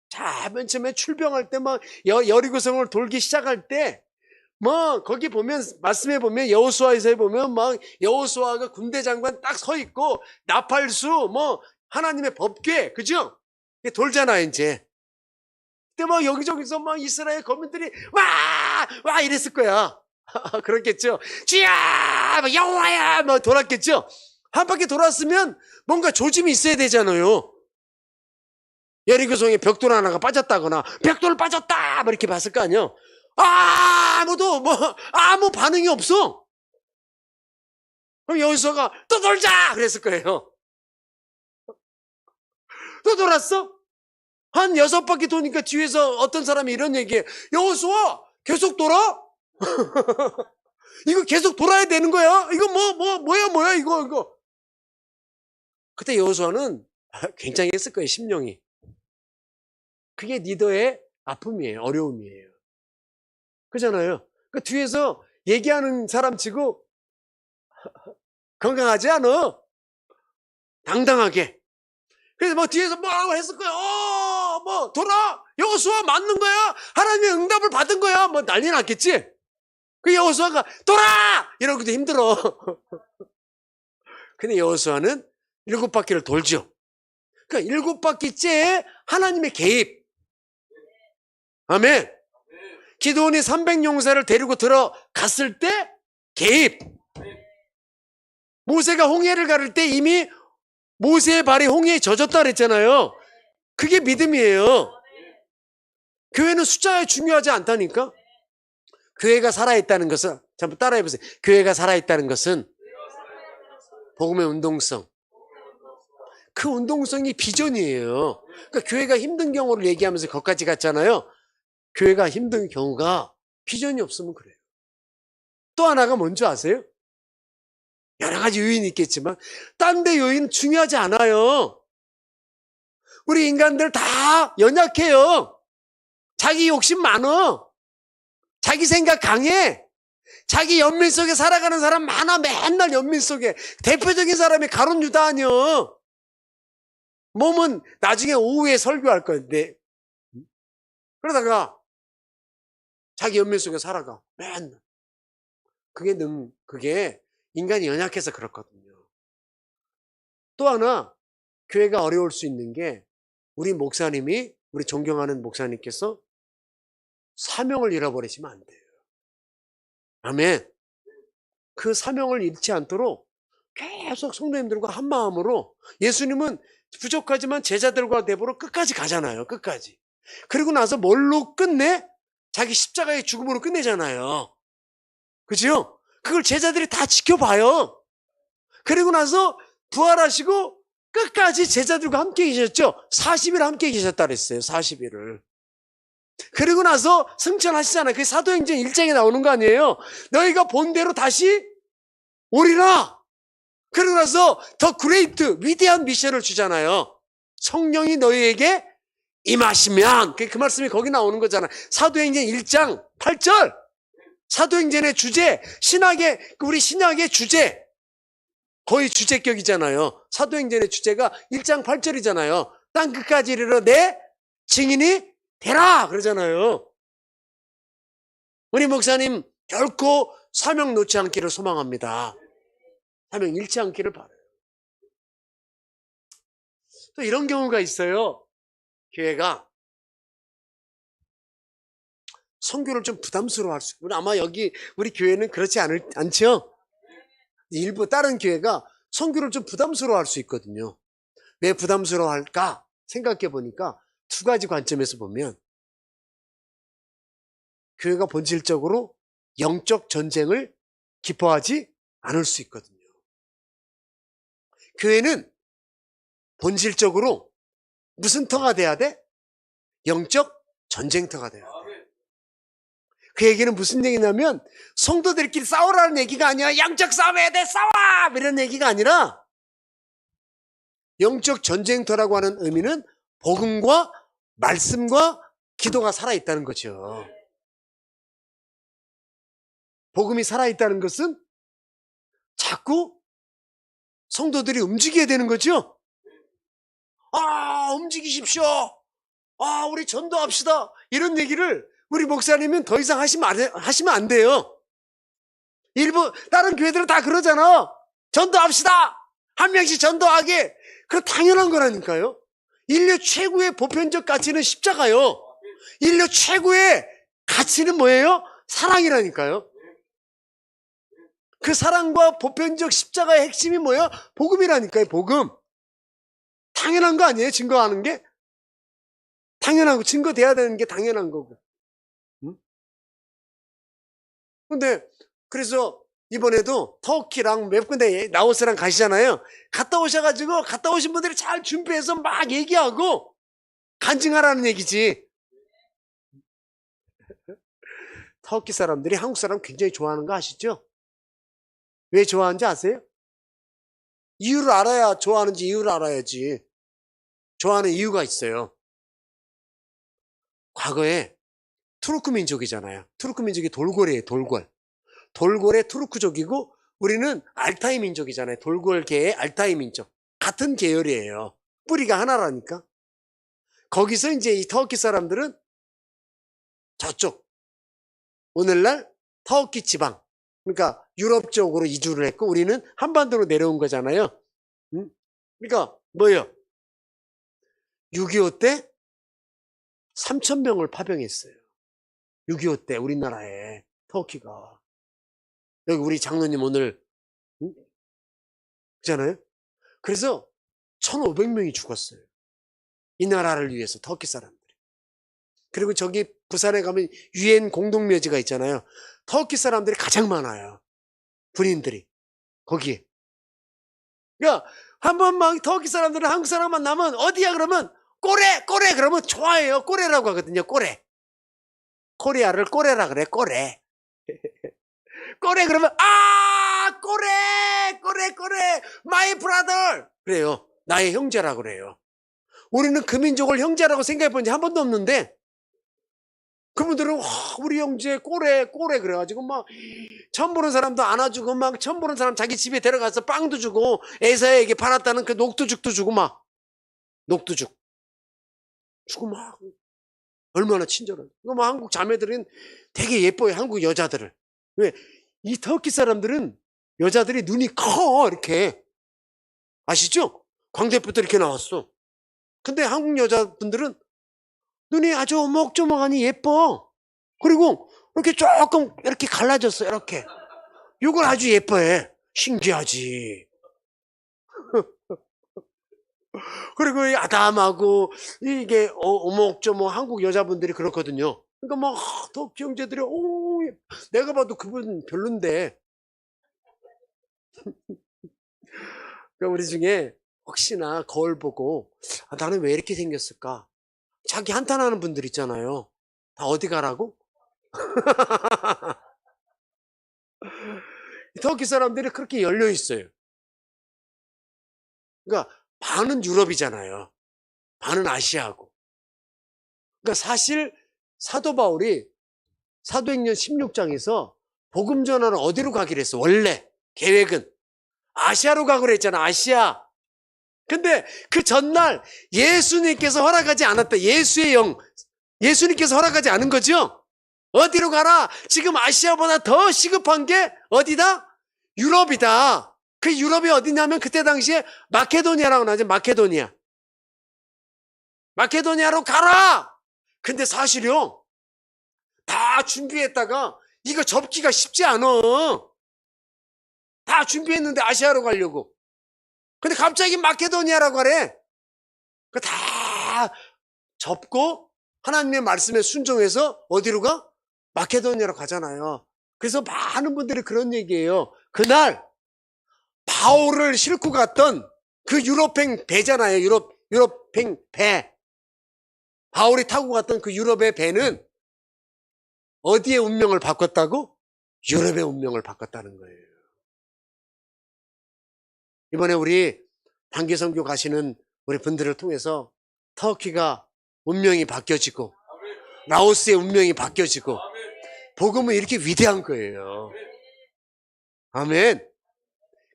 자, 맨 처음에 출병할 때 막 여리고성을 돌기 시작할 때, 거기 보면, 말씀해 보면, 여호수아에서 보면, 여호수아가 군대 장관 딱 서 있고, 나팔수, 하나님의 법궤, 그죠? 돌잖아, 이제. 그때 여기저기서 이스라엘 거민들이, 와! 이랬을 거야. 그렇겠죠? 주야! 여호와야! 돌았겠죠? 한 바퀴 돌았으면 뭔가 조짐이 있어야 되잖아요. 여리고성에 벽돌 하나가 빠졌다거나, 벽돌 빠졌다! 이렇게 봤을 거 아니에요? 아무도 아무 반응이 없어. 그럼 여호수아가 또 돌자 그랬을 거예요. 또 돌았어? 한 6바퀴 도니까 뒤에서 어떤 사람이 이런 얘기해. 여호수아 계속 돌아? 이거 계속 돌아야 되는 거야? 이거 뭐야 이거. 그때 여호수아는 굉장히 했을 거예요, 심령이. 그게 리더의 아픔이에요, 어려움이에요. 그잖아요. 그 뒤에서 얘기하는 사람 치고 건강하지 않아. 당당하게. 그래서 뒤에서 뭐라고 했을 거야. 돌아. 여호수아 맞는 거야. 하나님의 응답을 받은 거야. 난리 났겠지. 그 여호수아가 돌아. 이러고도 힘들어. 근데 여호수아는 7바퀴를 돌죠. 그러니까 7바퀴째 하나님의 개입. 아멘. 기드온이 300용사를 데리고 들어갔을 때 개입. 모세가 홍해를 가를 때 이미 모세의 발이 홍해에 젖었다 그랬잖아요. 그게 믿음이에요. 교회는 숫자가 중요하지 않다니까. 교회가 살아있다는 것은, 한번 따라해보세요. 교회가 살아있다는 것은 복음의 운동성. 그 운동성이 비전이에요. 그러니까 교회가 힘든 경우를 얘기하면서 거기까지 갔잖아요. 교회가 힘든 경우가 비전이 없으면 그래요. 또 하나가 뭔지 아세요? 여러 가지 요인이 있겠지만 딴 데 요인은 중요하지 않아요. 우리 인간들 다 연약해요. 자기 욕심 많어. 자기 생각 강해. 자기 연민 속에 살아가는 사람 많아. 맨날 연민 속에. 대표적인 사람이 가룟 유다 아니여. 몸은 나중에 오후에 설교할 건데. 그러다가 자기 연민 속에 살아가. 맨날. 그게 인간이 연약해서 그렇거든요. 또 하나 교회가 어려울 수 있는 게 우리 목사님이, 우리 존경하는 목사님께서 사명을 잃어버리시면 안 돼요. 아멘. 그 사명을 잃지 않도록 계속 성도님들과 한 마음으로, 예수님은 부족하지만 제자들과 대보로 끝까지 가잖아요. 끝까지. 그리고 나서 뭘로 끝내? 자기 십자가의 죽음으로 끝내잖아요. 그죠? 그걸 제자들이 다 지켜봐요. 그리고 나서 부활하시고 끝까지 제자들과 함께 계셨죠. 40일 함께 계셨다 그랬어요. 40일을. 그리고 나서 승천하시잖아요. 그게 사도행전 1장에 나오는 거 아니에요. 너희가 본대로 다시 오리라. 그러고 나서 더 그레이트, 위대한 미션을 주잖아요. 성령이 너희에게 임하시면. 그 말씀이 거기 나오는 거잖아요. 사도행전 1장 8절. 사도행전의 주제, 우리 신약의 주제, 거의 주제격이잖아요. 사도행전의 주제가 1장 8절이잖아요. 땅 끝까지 이르러 내 증인이 되라 그러잖아요. 우리 목사님 결코 사명 놓지 않기를 소망합니다. 사명 잃지 않기를 바라요. 또 이런 경우가 있어요. 교회가 선교를 좀 부담스러워할 수 있고, 아마 여기 우리 교회는 그렇지 않죠? 일부 다른 교회가 선교를 좀 부담스러워할 수 있거든요. 왜 부담스러워할까 생각해 보니까 두 가지 관점에서 보면, 교회가 본질적으로 영적 전쟁을 기뻐하지 않을 수 있거든요. 교회는 본질적으로 무슨 터가 돼야 돼? 영적 전쟁터가 돼야 돼. 그 얘기는 무슨 얘기냐면, 성도들끼리 싸우라는 얘기가 아니라 영적 싸움해야 돼, 싸워! 이런 얘기가 아니라, 영적 전쟁터라고 하는 의미는 복음과 말씀과 기도가 살아있다는 거죠. 복음이 살아있다는 것은 자꾸 성도들이 움직여야 되는 거죠. 움직이십시오. 우리 전도합시다. 이런 얘기를 우리 목사님은 더 이상 하시면 안 돼요. 일부 다른 교회들은 다 그러잖아. 전도합시다. 한 명씩 전도하게. 그거 당연한 거라니까요. 인류 최고의 보편적 가치는 십자가요. 인류 최고의 가치는 뭐예요? 사랑이라니까요. 그 사랑과 보편적 십자가의 핵심이 뭐예요? 복음이라니까요. 복음. 당연한 거 아니에요? 증거하는 게? 당연한 거. 증거돼야 되는 게 당연한 거고. 근데 그래서 이번에도 터키랑 몇 군데 라오스랑 가시잖아요. 갔다 오신 분들이 잘 준비해서 막 얘기하고 간증하라는 얘기지. 터키 사람들이 한국 사람 굉장히 좋아하는 거 아시죠? 왜 좋아하는지 아세요? 이유를 알아야 좋아하는지 이유를 알아야지. 좋아하는 이유가 있어요. 과거에 투르크 민족이잖아요. 투르크 민족이 돌골이에요. 돌골의 투르크족이고, 우리는 알타이 민족이잖아요. 돌골계의 알타이 민족. 같은 계열이에요. 뿌리가 하나라니까. 거기서 이제 이 터키 사람들은 저쪽, 오늘날 터키 지방, 그러니까 유럽 쪽으로 이주를 했고, 우리는 한반도로 내려온 거잖아요. 그러니까 뭐예요? 6.25 때 3,000명을 파병했어요. 6.25 때 우리나라에 터키가. 여기 우리 장로님 오늘 그잖아요. 그래서 1,500명이 죽었어요. 이 나라를 위해서, 터키 사람들이. 그리고 저기 부산에 가면 유엔 공동묘지가 있잖아요. 터키 사람들이 가장 많아요. 군인들이 거기에. 그러니까 한번 막 터키 사람들은 한국 사람 만나면 어디야 그러면 꼬레 그러면 좋아해요. 꼬레라고 하거든요. 꼬레. 코리아를 꼬레라 그래. 꼬레. 꼬레 그러면 꼬레 마이 브라더 그래요. 나의 형제라 그래요. 우리는 그 민족을 형제라고 생각해 본 적 한 번도 없는데, 그분들은 와, 우리 형제 꼬레 그래가지고 막 처음 보는 사람도 안아주고, 막 처음 보는 사람 자기 집에 데려가서 빵도 주고, 에사에게 팔았다는 그 녹두죽도 주고, 막 녹두죽 주고, 막 얼마나 친절한. 뭐 한국 자매들은 되게 예뻐요, 한국 여자들을. 왜? 이 터키 사람들은 여자들이 눈이 커, 이렇게. 아시죠? 광대뼈도 이렇게 나왔어. 근데 한국 여자분들은 눈이 아주 오목조목하니 예뻐. 그리고 이렇게 조금 이렇게 갈라졌어, 이렇게. 이걸 아주 예뻐해. 신기하지. 그리고 이 아담하고 이게 오목조목 한국 여자분들이 그렇거든요. 그러니까 막 터키 형제들이 내가 봐도 그분 별론데. 그러니까 우리 중에 혹시나 거울 보고 나는 왜 이렇게 생겼을까? 자기 한탄하는 분들 있잖아요. 다 어디 가라고? 터키 사람들이 그렇게 열려 있어요. 그러니까 반은 유럽이잖아요. 반은 아시아고. 그러니까 사실 사도 바울이 사도행전 16장에서 복음 전하러 어디로 가기로 했어? 원래 계획은 아시아로 가기로 했잖아. 아시아. 근데 그 전날 예수님께서 허락하지 않았다. 예수의 영, 예수님께서 허락하지 않은 거죠. 어디로 가라? 지금 아시아보다 더 시급한 게 어디다? 유럽이다. 그 유럽이 어디냐면 그때 당시에 마케도니아라고 나죠. 마케도니아. 마케도니아로 가라. 근데 사실요, 다 준비했다가 이거 접기가 쉽지 않아. 다 준비했는데 아시아로 가려고. 근데 갑자기 마케도니아라고 하래. 그 다 접고 하나님의 말씀에 순종해서 어디로 가? 마케도니아로 가잖아요. 그래서 많은 분들이 그런 얘기예요. 그날 바울을 싣고 갔던 그 유럽행 배잖아요. 유럽행 배. 바울이 타고 갔던 그 유럽의 배는 어디의 운명을 바꿨다고? 유럽의 운명을 바꿨다는 거예요. 이번에 우리 단기 선교 가시는 우리 분들을 통해서 터키가 운명이 바뀌어지고 라오스의 운명이 바뀌어지고 복음은 이렇게 위대한 거예요. 아멘.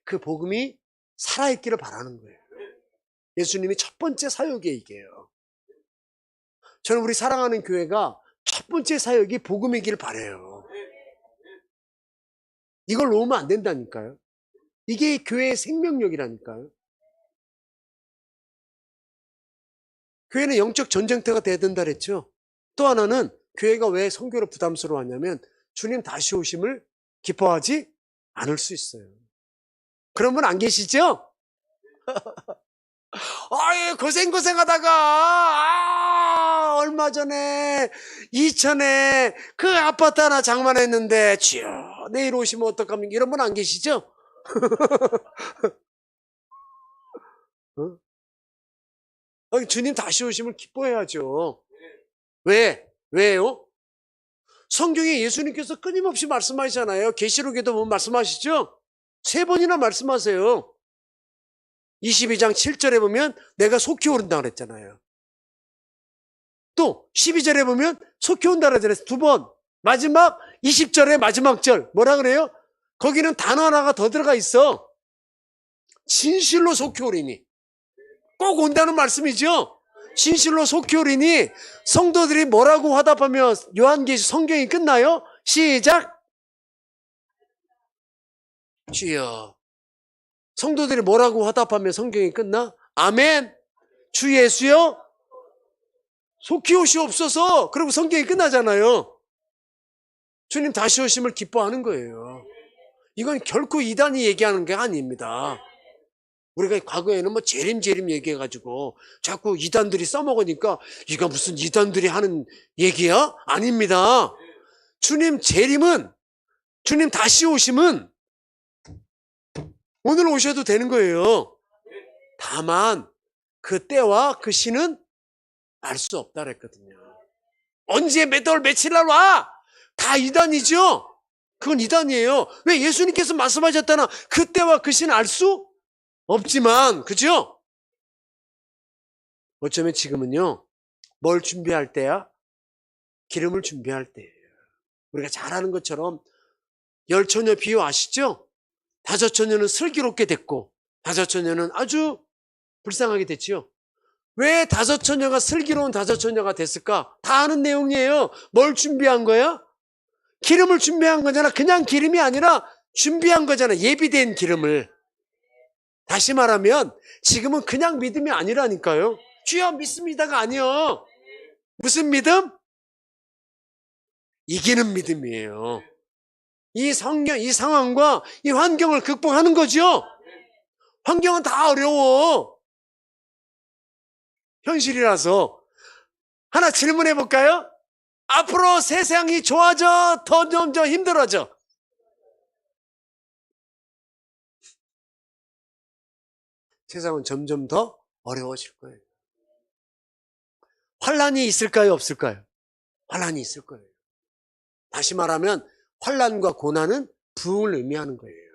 그 복음이 살아있기를 바라는 거예요. 예수님이 첫 번째 사역이에요. 저는 우리 사랑하는 교회가 첫 번째 사역이 복음이길 바라요. 이걸 놓으면 안 된다니까요. 이게 교회의 생명력이라니까요. 교회는 영적 전쟁터가 돼야 된다 그랬죠. 또 하나는 교회가 왜 선교를 부담스러워하냐면 주님 다시 오심을 기뻐하지 않을 수 있어요. 그런 분 안 계시죠? 아유, 고생하다가, 얼마 전에, 이천에 그 아파트 하나 장만했는데, 주여, 내일 오시면 어떡합니까? 이런 분 안 계시죠? 어? 주님 다시 오심을 기뻐해야죠. 왜요? 성경에 예수님께서 끊임없이 말씀하시잖아요. 계시록에도 보면 말씀하시죠? 3번이나 말씀하세요. 22장 7절에 보면 내가 속히 오른다 그랬잖아요. 또 12절에 보면 속히 온다 그랬잖아요. 2번. 마지막 20절에 마지막 절 뭐라 그래요? 거기는 단어 하나가 더 들어가 있어. 진실로 속히 오리니. 꼭 온다는 말씀이죠. 진실로 속히 오리니. 성도들이 뭐라고 화답하며 요한계시 성경이 끝나요? 시작. 주여. 성도들이 뭐라고 화답하며 성경이 끝나? 아멘. 주 예수여 속히 오시옵소서. 그리고 성경이 끝나잖아요. 주님 다시 오심을 기뻐하는 거예요. 이건 결코 이단이 얘기하는 게 아닙니다. 우리가 과거에는 뭐 재림 얘기해가지고 자꾸 이단들이 써먹으니까 이거 무슨 이단들이 하는 얘기야? 아닙니다. 주님 재림은, 주님 다시 오심은 오늘 오셔도 되는 거예요. 다만 그 때와 그 시는 알 수 없다 그랬거든요. 언제 몇 월 며칠 날 와? 다 이단이죠. 그건 이단이에요. 왜? 예수님께서 말씀하셨다나 그 때와 그 시는 알 수 없지만, 그죠? 어쩌면 지금은요, 뭘 준비할 때야? 기름을 준비할 때예요. 우리가 잘 아는 것처럼 열처녀 비유 아시죠? 다섯 처녀는 슬기롭게 됐고 다섯 처녀는 아주 불쌍하게 됐지요. 왜 다섯 처녀가 슬기로운 다섯 처녀가 됐을까? 다 아는 내용이에요. 뭘 준비한 거야? 기름을 준비한 거잖아. 그냥 기름이 아니라 준비한 거잖아. 예비된 기름을. 다시 말하면 지금은 그냥 믿음이 아니라니까요. 주여 믿습니다가 아니요. 무슨 믿음? 이기는 믿음이에요. 이 상황과 이 환경을 극복하는 거죠. 환경은 다 어려워. 현실이라서. 하나 질문해 볼까요? 앞으로 세상이 좋아져? 더 점점 힘들어져? 세상은 점점 더 어려워질 거예요. 환란이 있을까요? 없을까요? 환란이 있을 거예요. 다시 말하면 환란과 고난은 부흥을 의미하는 거예요.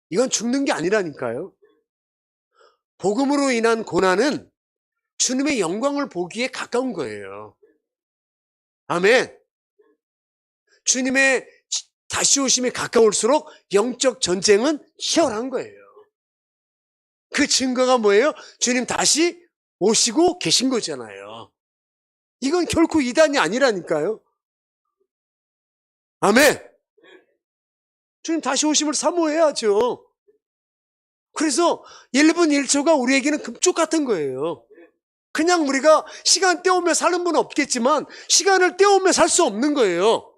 이건 죽는 게 아니라니까요. 복음으로 인한 고난은 주님의 영광을 보기에 가까운 거예요. 아멘. 주님의 다시 오심에 가까울수록 영적 전쟁은 치열한 거예요. 그 증거가 뭐예요? 주님 다시 오시고 계신 거잖아요. 이건 결코 이단이 아니라니까요. 아멘. 주님 다시 오심을 사모해야죠. 그래서 1분 1초가 우리에게는 금쪽 같은 거예요. 그냥 우리가 시간 때우며 사는 분은 없겠지만 시간을 때우며 살 수 없는 거예요.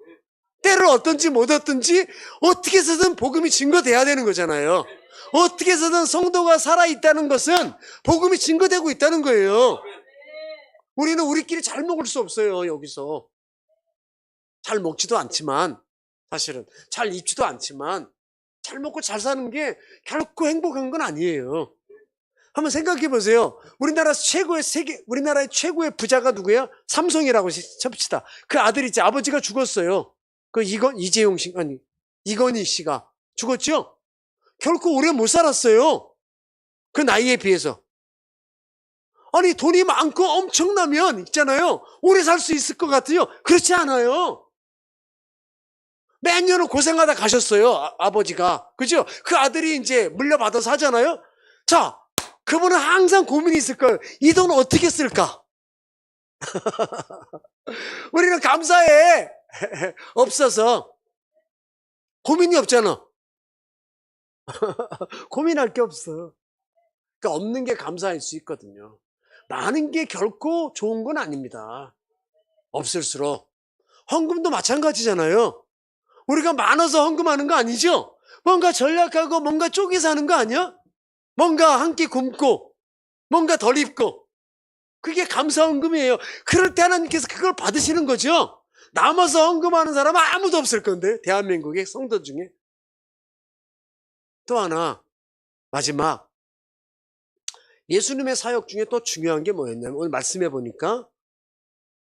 때를 얻든지 못 얻든지 어떻게 해서든 복음이 증거돼야 되는 거잖아요. 어떻게 해서든 성도가 살아있다는 것은 복음이 증거되고 있다는 거예요. 우리는 우리끼리 잘 먹을 수 없어요. 여기서 잘 먹지도 않지만, 사실은 잘 입지도 않지만 잘 먹고 잘 사는 게 결코 행복한 건 아니에요. 한번 생각해 보세요. 우리나라의 최고의 부자가 누구야? 삼성이라고 칩시다. 그 아들이 이제 아버지가 죽었어요. 그 이건희 씨가 죽었죠? 결코 오래 못 살았어요. 그 나이에 비해서. 아니, 돈이 많고 엄청나면 있잖아요. 오래 살 수 있을 것 같아요. 그렇지 않아요. 몇 년을 고생하다 가셨어요. 아버지가. 그죠? 그 아들이 이제 물려받아서 하잖아요. 자, 그분은 항상 고민이 있을 거예요. 이 돈 어떻게 쓸까? 우리는 감사해. 없어서. 고민이 없잖아. 고민할 게 없어. 그러니까 없는 게 감사할 수 있거든요. 많은 게 결코 좋은 건 아닙니다. 없을수록. 헌금도 마찬가지잖아요. 우리가 많아서 헌금하는 거 아니죠? 뭔가 전략하고 뭔가 쪼개서 하는 거 아니야? 뭔가 한 끼 굶고 뭔가 덜 입고 그게 감사 헌금이에요. 그럴 때 하나님께서 그걸 받으시는 거죠. 남아서 헌금하는 사람은 아무도 없을 건데, 대한민국의 성도 중에. 또 하나, 마지막, 예수님의 사역 중에 또 중요한 게 뭐였냐면, 오늘 말씀해 보니까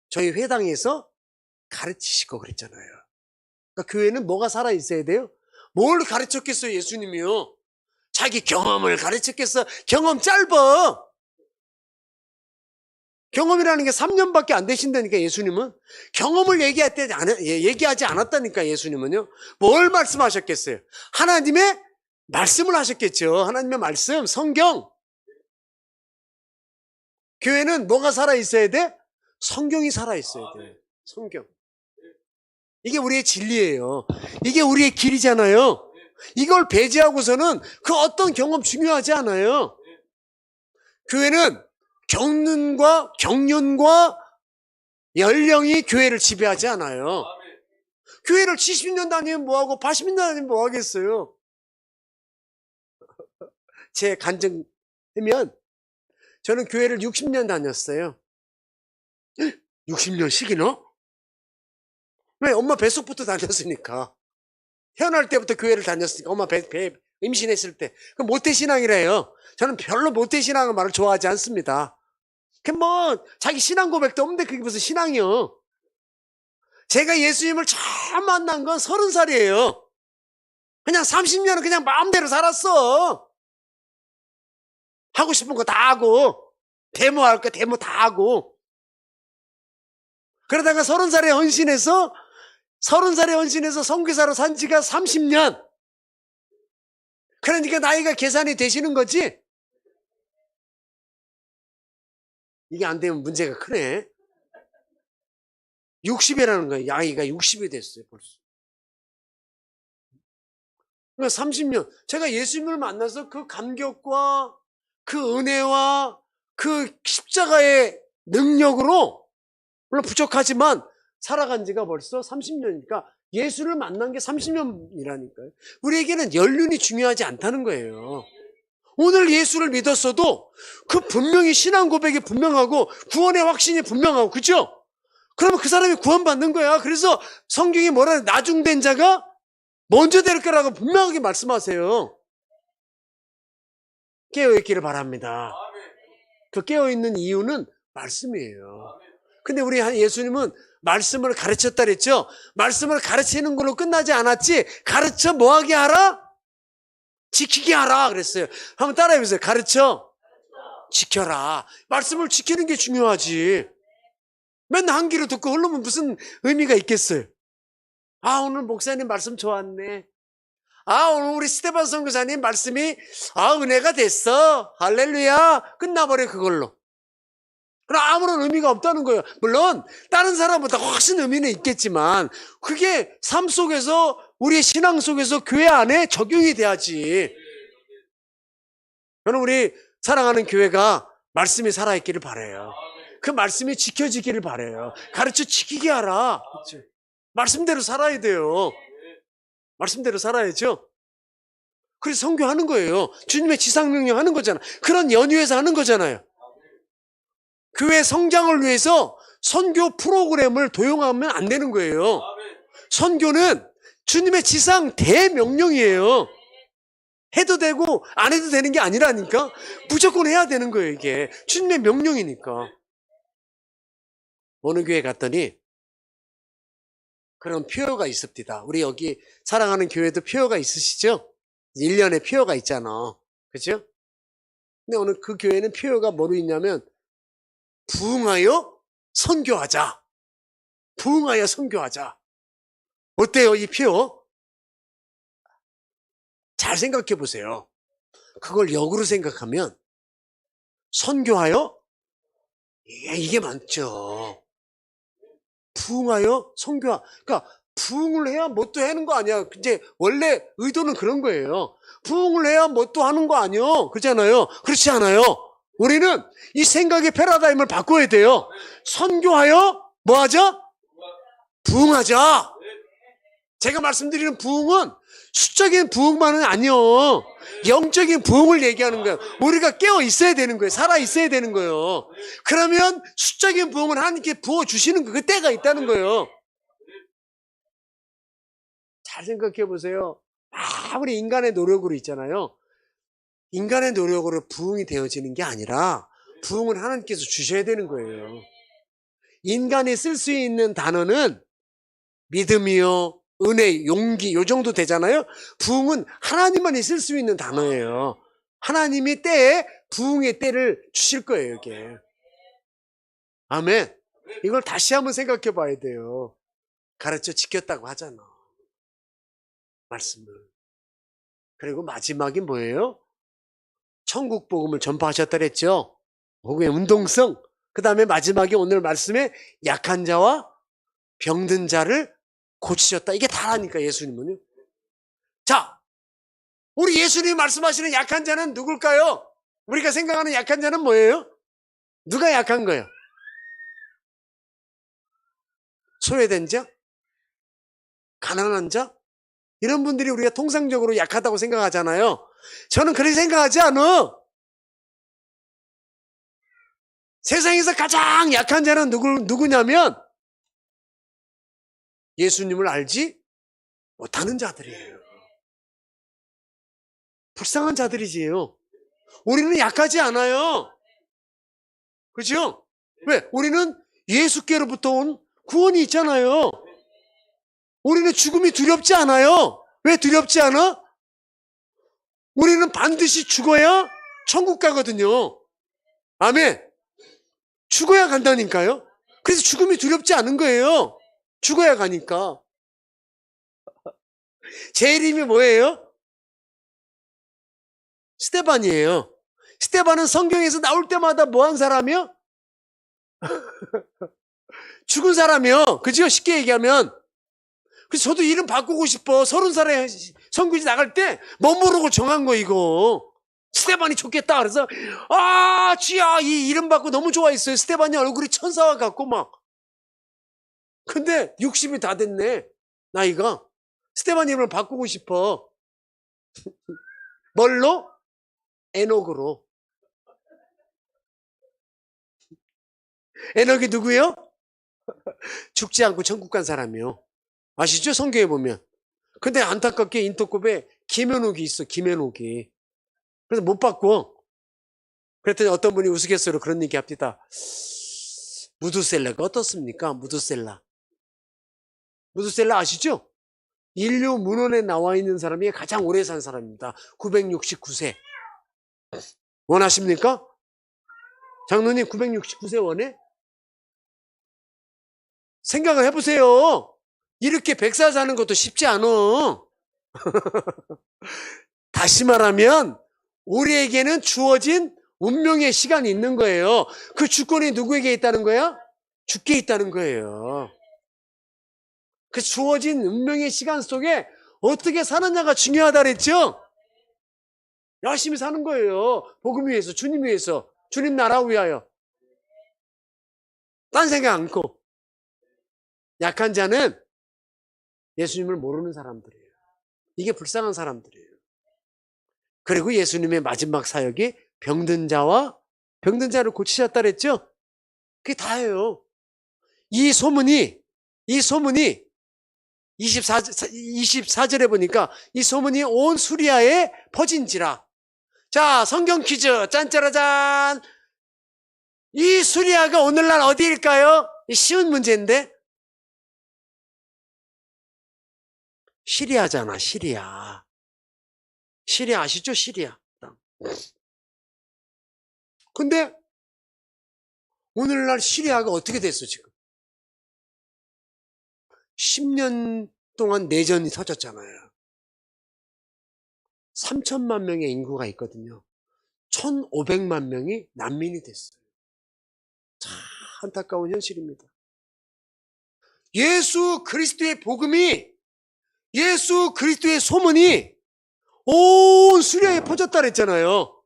저희 회당에서 가르치시고 그랬잖아요. 그러니까 교회는 뭐가 살아있어야 돼요? 뭘 가르쳤겠어요, 예수님이요? 자기 경험을 가르쳤겠어? 경험 짧아. 경험이라는 게 3년밖에 안 되신다니까, 예수님은. 경험을 얘기하지 않았다니까, 예수님은요. 뭘 말씀하셨겠어요? 하나님의 말씀을 하셨겠죠. 하나님의 말씀, 성경. 교회는 뭐가 살아있어야 돼? 성경이 살아있어야 돼. 성경. 이게 우리의 진리예요. 이게 우리의 길이잖아요. 이걸 배제하고서는 그 어떤 경험 중요하지 않아요. 교회는 경륜과 연령이 교회를 지배하지 않아요. 교회를 70년 다니면 뭐하고 80년 다니면 뭐하겠어요. 제 간증하면 저는 교회를 60년 다녔어요. 60년씩이나? 왜? 엄마 뱃속부터 다녔으니까. 태어날 때부터 교회를 다녔으니까. 엄마 임신했을 때. 그 모태신앙이래요. 저는 별로 모태신앙의 말을 좋아하지 않습니다. 그 자기 신앙 고백도 없는데 그게 무슨 신앙이요. 제가 예수님을 처음 만난 건 30살이에요. 그냥 30년은 그냥 마음대로 살았어. 하고 싶은 거 다 하고. 데모할 거 데모 다 하고. 그러다가 30살에 헌신해서 선교사로 산 지가 30년. 그러니까 나이가 계산이 되시는 거지? 이게 안 되면 문제가 크네. 60이라는 거예요. 나이가 60이 됐어요, 벌써. 그러니까 30년. 제가 예수님을 만나서 그 감격과 그 은혜와 그 십자가의 능력으로, 물론 부족하지만 살아간 지가 벌써 30년이니까 예수를 만난 게 30년이라니까요. 우리에게는 연륜이 중요하지 않다는 거예요. 오늘 예수를 믿었어도 그 분명히 신앙 고백이 분명하고 구원의 확신이 분명하고, 그죠? 그러면 그 사람이 구원받는 거야. 그래서 성경이 뭐라 해요? 나중된 자가 먼저 될 거라고 분명하게 말씀하세요. 깨어있기를 바랍니다. 그 깨어있는 이유는 말씀이에요. 근데 우리 예수님은 말씀을 가르쳤다 그랬죠? 말씀을 가르치는 걸로 끝나지 않았지, 가르쳐 뭐하게 하라? 지키게 하라 그랬어요. 한번 따라해보세요. 가르쳐 지켜라. 말씀을 지키는 게 중요하지. 맨날 한 귀로 듣고 흐르면 무슨 의미가 있겠어요? 아, 오늘 목사님 말씀 좋았네. 아, 오늘 우리 스테반 선교사님 말씀이 은혜가 됐어. 할렐루야. 끝나버려 그걸로. 그럼 아무런 의미가 없다는 거예요. 물론 다른 사람보다 훨씬 의미는 있겠지만 그게 삶 속에서, 우리의 신앙 속에서 교회 안에 적용이 돼야지. 저는 우리 사랑하는 교회가 말씀이 살아있기를 바라요. 그 말씀이 지켜지기를 바라요. 가르쳐 지키게 하라. 그렇죠? 말씀대로 살아야 돼요. 말씀대로 살아야죠. 그래서 선교하는 거예요. 주님의 지상명령 하는 거잖아요. 그런 연유에서 하는 거잖아요. 교회 성장을 위해서 선교 프로그램을 도용하면 안 되는 거예요. 선교는 주님의 지상 대명령이에요. 해도 되고 안 해도 되는 게 아니라니까. 무조건 해야 되는 거예요. 이게 주님의 명령이니까. 어느 교회 갔더니 그런 표어가 있습니다. 우리 여기 사랑하는 교회도 표어가 있으시죠? 1년에 표어가 있잖아. 그렇죠? 근데 오늘 그 교회는 표어가 뭐로 있냐면 부흥하여 선교하자. 부흥하여 선교하자. 어때요, 이 표어? 잘 생각해 보세요. 그걸 역으로 생각하면 선교하여, 이게 많죠. 부흥하여 선교하. 그러니까 부흥을 해야 뭐 또 하는 거 아니야. 이제 원래 의도는 그런 거예요. 부흥을 해야 뭐 또 하는 거 아니요. 그렇잖아요. 그렇지 않아요. 우리는 이 생각의 패러다임을 바꿔야 돼요. 선교하여 뭐 하자? 부흥하자. 제가 말씀드리는 부흥은 수적인 부흥만은 아니요. 영적인 부흥을 얘기하는 거예요. 우리가 깨어 있어야 되는 거예요. 살아 있어야 되는 거예요. 그러면 수적인 부흥을 하나님께 부어주시는 그 때가 있다는 거예요. 잘 생각해 보세요. 아무리 인간의 노력으로 있잖아요. 인간의 노력으로 부흥이 되어지는 게 아니라 부흥은 하나님께서 주셔야 되는 거예요. 인간이 쓸 수 있는 단어는 믿음이요, 은혜, 용기, 요 정도 되잖아요. 부흥은 하나님만이 쓸 수 있는 단어예요. 하나님이 때에 부흥의 때를 주실 거예요, 이게. 아멘. 이걸 다시 한번 생각해 봐야 돼요. 가르쳐 지켰다고 하잖아. 말씀을. 그리고 마지막이 뭐예요? 천국 복음을 전파하셨다 그랬죠. 복음의 운동성. 그 다음에 마지막에 오늘 말씀에 약한 자와 병든 자를 고치셨다. 이게 다라니까, 예수님은요. 자, 우리 예수님이 말씀하시는 약한 자는 누굴까요? 우리가 생각하는 약한 자는 뭐예요? 누가 약한 거예요? 소외된 자? 가난한 자? 이런 분들이 우리가 통상적으로 약하다고 생각하잖아요. 저는 그렇게 생각하지 않아. 세상에서 가장 약한 자는 누구냐면 예수님을 알지 못하는 자들이에요. 불쌍한 자들이지요. 우리는 약하지 않아요. 그렇죠? 왜? 우리는 예수께로부터 온 구원이 있잖아요. 우리는 죽음이 두렵지 않아요. 왜 두렵지 않아? 우리는 반드시 죽어야 천국 가거든요. 아멘. 죽어야 간다니까요. 그래서 죽음이 두렵지 않은 거예요. 죽어야 가니까. 제 이름이 뭐예요? 스테반이에요. 스테반은 성경에서 나올 때마다 뭐 한 사람이요? 죽은 사람이요. 그죠? 쉽게 얘기하면. 그래서 저도 이름 바꾸고 싶어. 30살에 선교지 나갈 때 멋모르고 정한 거 이거. 스테반이 좋겠다. 그래서 아 주야 이 이름 받고 너무 좋아했어요. 스테반이 얼굴이 천사와 같고 막. 근데 60이 다 됐네. 나이가. 스테반 이름을 바꾸고 싶어. 뭘로? 에녹으로. 에녹이 누구요? 죽지 않고 천국 간 사람이요. 아시죠? 성경에 보면. 근데 안타깝게 인터컵에 김현옥이 있어. 김현옥이. 그래서 못 바꿔. 그랬더니 어떤 분이 우스갯소리로 그런 얘기 합니다. 무드셀라가 어떻습니까? 무드셀라. 무드셀라 아시죠? 인류 문헌에 나와 있는 사람이 가장 오래 산 사람입니다. 969세. 원하십니까? 장로님 969세 원해? 생각을 해보세요. 이렇게 100살 사는 것도 쉽지 않아. 다시 말하면 우리에게는 주어진 운명의 시간이 있는 거예요. 그 주권이 누구에게 있다는 거야? 주께 있다는 거예요. 그 주어진 운명의 시간 속에 어떻게 사느냐가 중요하다 그랬죠? 열심히 사는 거예요. 복음 위해서, 주님 위해서, 주님 나라 위하여. 딴 생각 않고. 약한 자는 예수님을 모르는 사람들이에요. 이게 불쌍한 사람들이에요. 그리고 예수님의 마지막 사역이 병든 자를 고치셨다 그랬죠? 그게 다예요. 이 소문이 24절에 보니까 이 소문이 온 수리아에 퍼진지라. 자, 성경 퀴즈. 짠짜라짠. 이 수리아가 오늘날 어디일까요? 쉬운 문제인데. 시리아잖아, 시리아. 시리아 아시죠? 시리아. 근데 오늘날 시리아가 어떻게 됐어, 지금? 10년 동안 내전이 터졌잖아요. 3천만 명의 인구가 있거든요. 1,500만 명이 난민이 됐어요. 참 안타까운 현실입니다. 예수 그리스도의 복음이, 예수 그리스도의 소문이 온 수리아에 퍼졌다 그랬잖아요.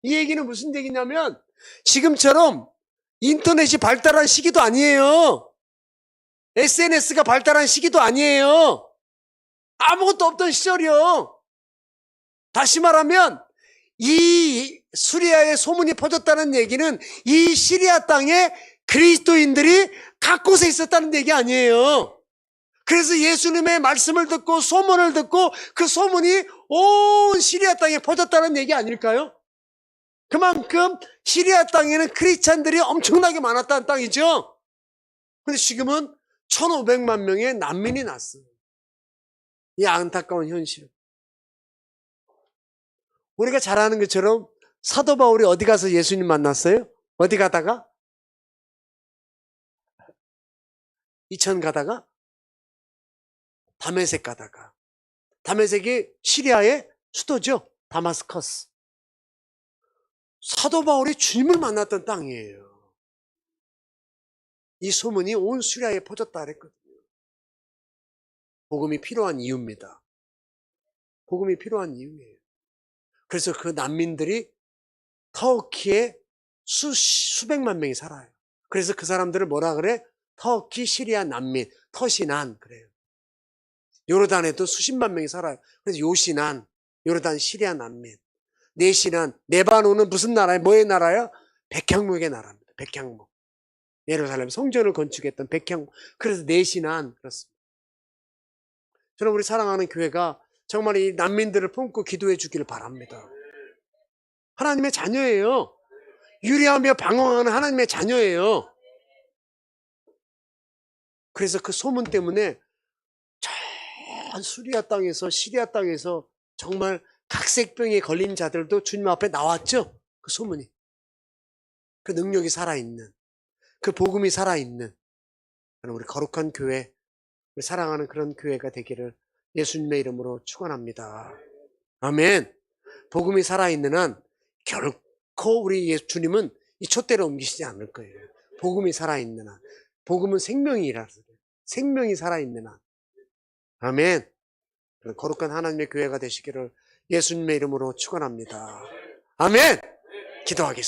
이 얘기는 무슨 얘기냐면 지금처럼 인터넷이 발달한 시기도 아니에요. SNS가 발달한 시기도 아니에요. 아무것도 없던 시절이요. 다시 말하면 이 수리아에 소문이 퍼졌다는 얘기는 이 시리아 땅에 그리스도인들이 각 곳에 있었다는 얘기 아니에요. 그래서 예수님의 말씀을 듣고 소문을 듣고 그 소문이 온 시리아 땅에 퍼졌다는 얘기 아닐까요? 그만큼 시리아 땅에는 크리스찬들이 엄청나게 많았다는 땅이죠. 근데 지금은 1,500만 명의 난민이 났어요. 이 안타까운 현실. 우리가 잘 아는 것처럼 사도 바울이 어디 가서 예수님 만났어요? 어디 가다가? 이천 가다가? 다메섹 가다가. 다메섹이 시리아의 수도죠. 다마스커스. 사도 바울이 주님을 만났던 땅이에요. 이 소문이 온 시리아에 퍼졌다 그랬거든요. 복음이 필요한 이유입니다. 복음이 필요한 이유예요. 그래서 그 난민들이 터키에 수백만 명이 살아요. 그래서 그 사람들을 뭐라 그래? 터키 시리아 난민, 터시난 그래요. 요르단에도 수십만 명이 살아요. 그래서 요시난, 요르단 시리아 난민. 네시난, 레바논은 무슨 나라예요? 뭐의 나라예요? 백향목의 나라입니다. 백향목. 예루살렘 성전을 건축했던 백향목. 그래서 네시난 그렇습니다. 저는 우리 사랑하는 교회가 정말 이 난민들을 품고 기도해 주기를 바랍니다. 하나님의 자녀예요. 유리하며 방황하는 하나님의 자녀예요. 그래서 그 소문 때문에 전 수리아 땅에서, 시리아 땅에서 정말 각색병에 걸린 자들도 주님 앞에 나왔죠. 그 소문이. 그 능력이 살아있는, 그 복음이 살아있는 우리 거룩한 교회, 우리 사랑하는 그런 교회가 되기를 예수님의 이름으로 축원합니다. 아멘. 복음이 살아있는 한 결코 우리 예수님은 이 촛대를 옮기시지 않을 거예요. 복음이 살아있는 한. 복음은 생명이라서 생명이 살아있는 한. 아멘. 거룩한 하나님의 교회가 되시기를 예수님의 이름으로 축원합니다. 아멘. 기도하겠습니다.